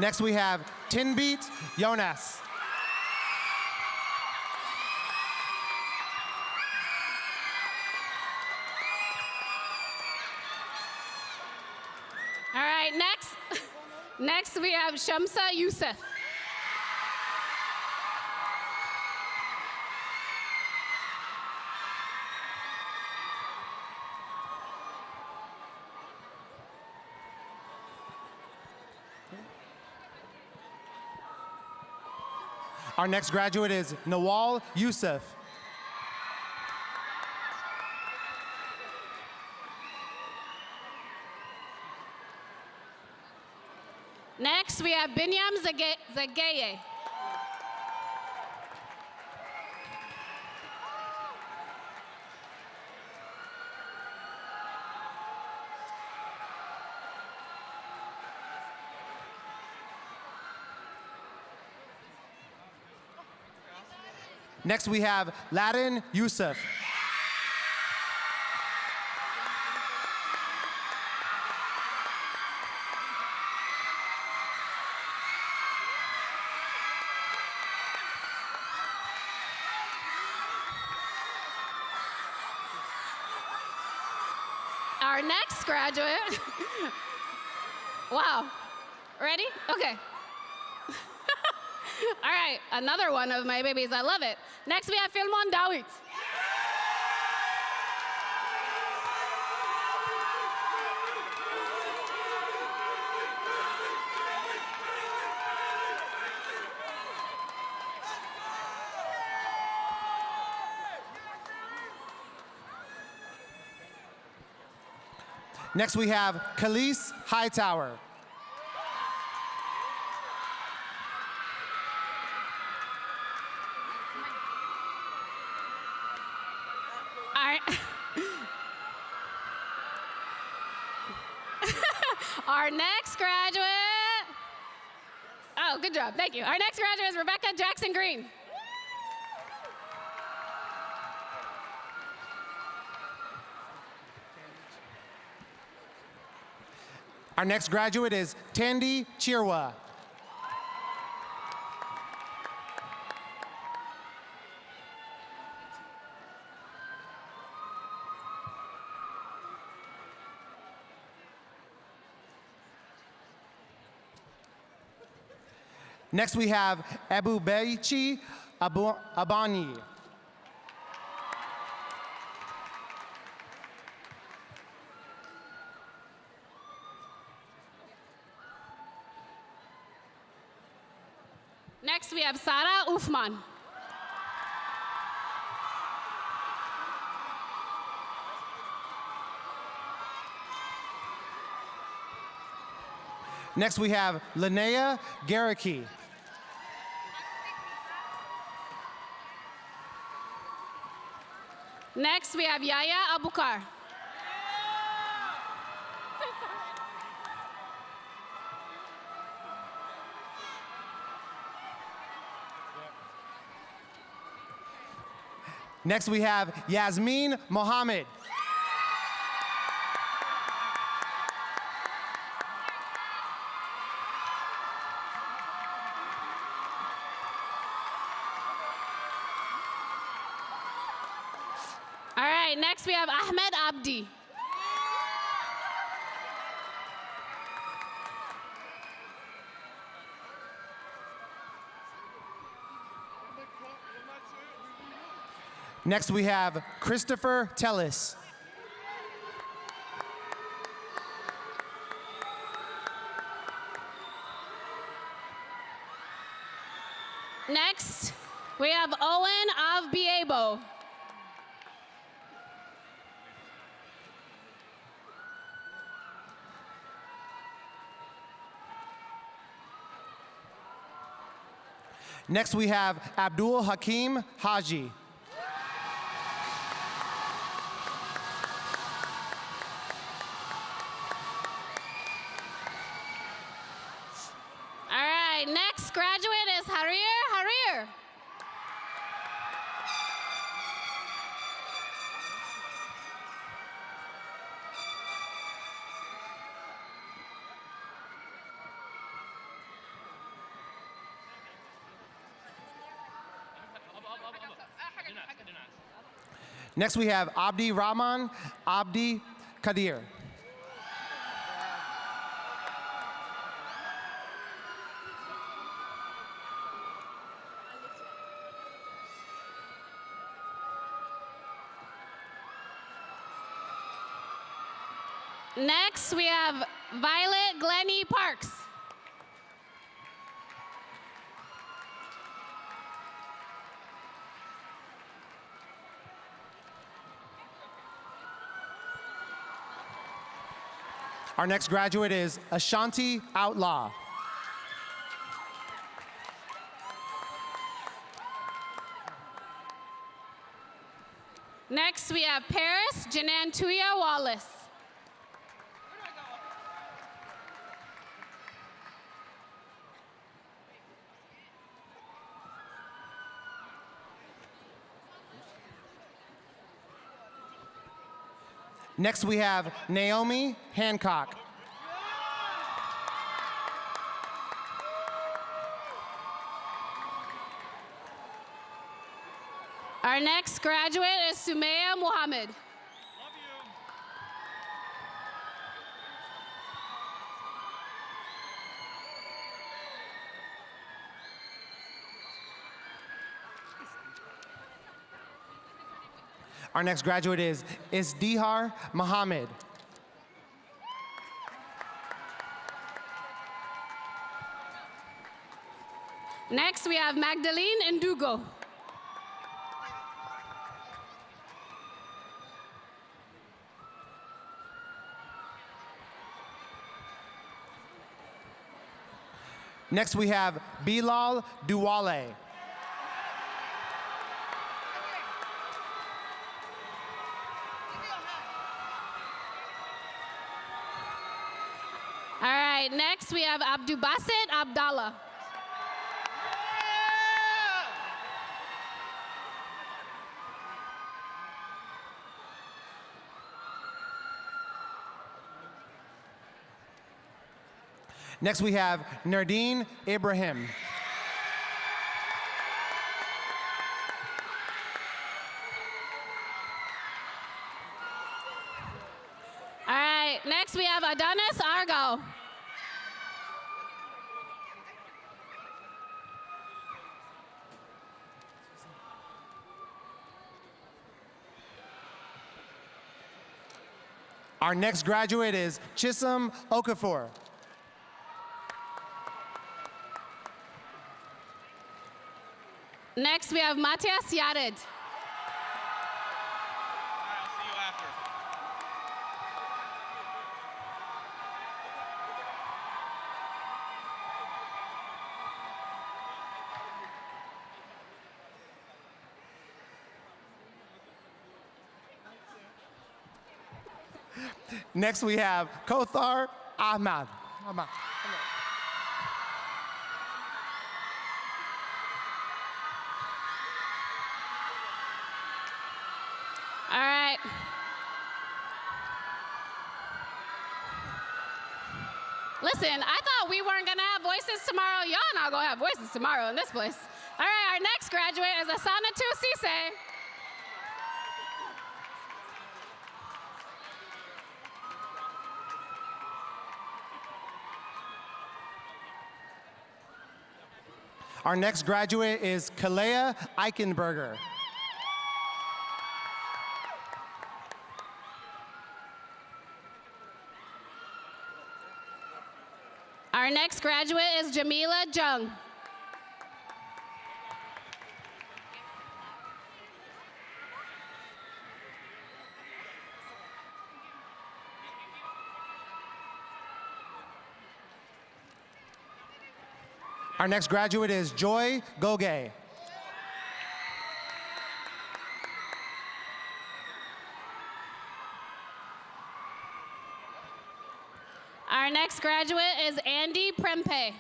Next we have Tinbeat Jonas. All right, next we have Shamsa Youssef. Our next graduate is Nawal Youssef. Next, we have Binyam Zagaye. Next we have Laden Youssef. Our next graduate, wow, ready? Okay. All right, another one of my babies, I love it. Next we have Filmon Dawit. Next we have Khalees Hightower. Our next graduate, oh, good job, thank you. Our next graduate is Rebecca Jackson Green. Our next graduate is Tandy Chirwa. Next we have Abu Baichi Abani. Next we have Sarah Ufman. Next we have Linnea Garricky. Next we have Yaya Abukar. Next we have Yasmin Mohammed. All right, next we have Ahmed Abdi. Next we have Christopher Tellis. Next, we have Owen of Biebo. Next we have Abdul Hakim Haji. All right, next graduate is Harir. Next, we have Abdi Rahman Abdi Kadir. Next, we have Violet Glennie Parks. Our next graduate is Ashanti Outlaw. Next, we have Paris Janantuya Wallace. Next, we have Naomi Hancock. Our next graduate is Sumaya Muhammad. Our next graduate is Isdihar Muhammad. Next, we have Magdalene Ndugo. Next, we have Bilal Duwale. All right, next we have Abdubasit Abdallah. Next, we have Nardine Ibrahim. All right, next we have Adonis Argo. Our next graduate is Chisholm Okafor. Next we have Matias Yared. Next, we have Kothar Ahmad. All right. Listen, I thought we weren't gonna have voices tomorrow. Y'all not gonna have voices tomorrow in this place. All right, our next graduate is Asanatu Sise. Our next graduate is Kalea Eichenberger. Our next graduate is Jamila Jung. Our next graduate is Joy Goge. Our next graduate is Andy Prempe.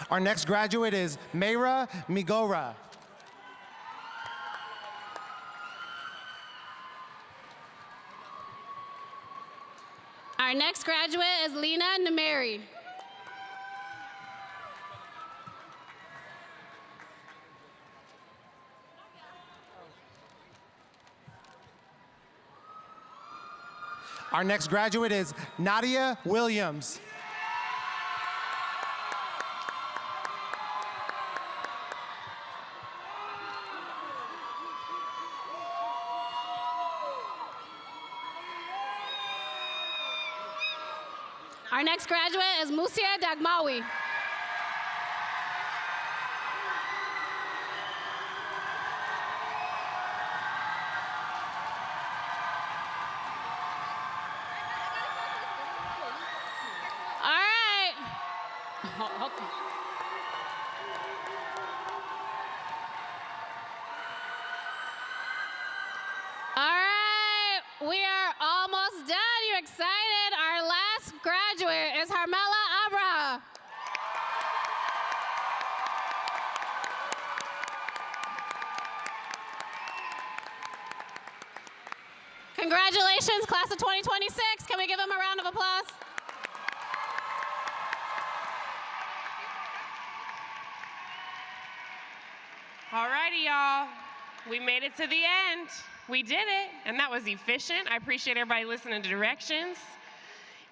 Our next graduate is Mayra Migora. Our Our next graduate is Lena Nameri. Our next graduate is Nadia Williams. Our next graduate is Musia Dagmawi. All right, we are almost done. You excited? Our last graduate is Harmela Abraha. Congratulations, class of 2026. Can we give them a round of applause? All righty, y'all. We made it to the end. We did it, and that was efficient. I appreciate everybody listening to directions.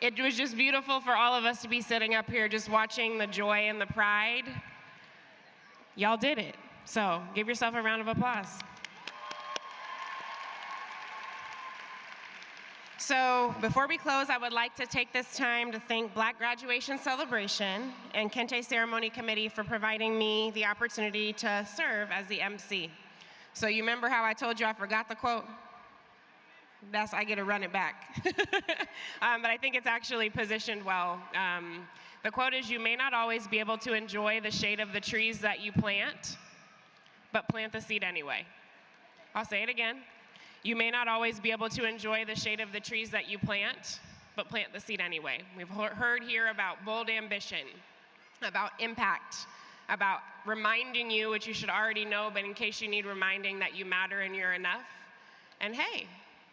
It was just beautiful for all of us to be sitting up here just watching the joy and the pride. Y'all did it. So give yourself a round of applause. So before we close, I would like to take this time to thank Black Graduation Celebration and Kente Ceremony Committee for providing me the opportunity to serve as the MC. So you remember how I told you I forgot the quote? I get to run it back. But I think it's actually positioned well. The quote is, "You may not always be able to enjoy the shade of the trees that you plant, but plant the seed anyway." I'll say it again. You may not always be able to enjoy the shade of the trees that you plant, but plant the seed anyway. We've heard here about bold ambition, about impact, about reminding you, which you should already know, but in case you need reminding, that you matter and you're enough. And hey,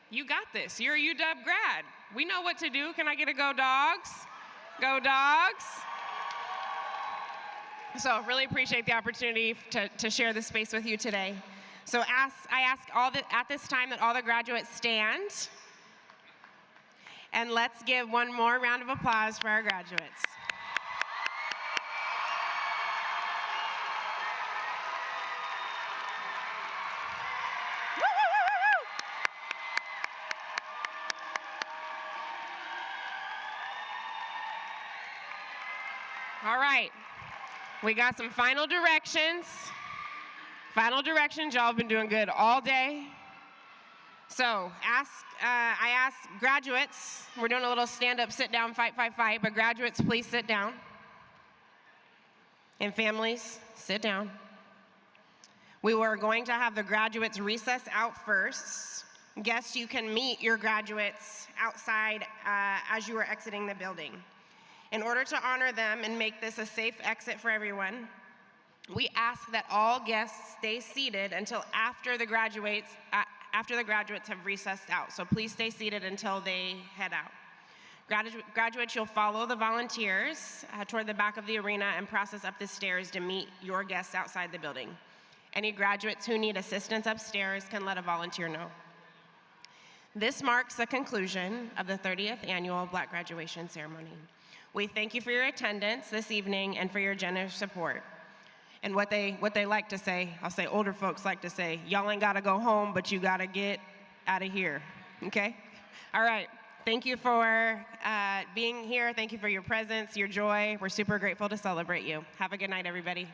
you got this. You're a UW grad. We know what to do. Can I get a go dogs? Go dogs. So really appreciate the opportunity to share this space with you today. So I ask at this time that all the graduates stand, and let's give one more round of applause for our graduates. All right, we got some final directions. Final directions, y'all have been doing good all day. So I ask graduates, we're doing a little stand up, sit down, fight, but graduates, please sit down. And families, sit down. We were going to have the graduates recess out first. Guests, you can meet your graduates outside as you are exiting the building. In order to honor them and make this a safe exit for everyone, we ask that all guests stay seated until after the graduates have recessed out. So please stay seated until they head out. Graduates, you'll follow the volunteers toward the back of the arena and process up the stairs to meet your guests outside the building. Any graduates who need assistance upstairs can let a volunteer know. This marks the conclusion of the 30th Annual Black Graduation Ceremony. We thank you for your attendance this evening and for your generous support. And what they like to say, I'll say older folks like to say, y'all ain't gotta go home, but you gotta get out of here, okay? All right, thank you for being here. Thank you for your presence, your joy. We're super grateful to celebrate you. Have a good night, everybody.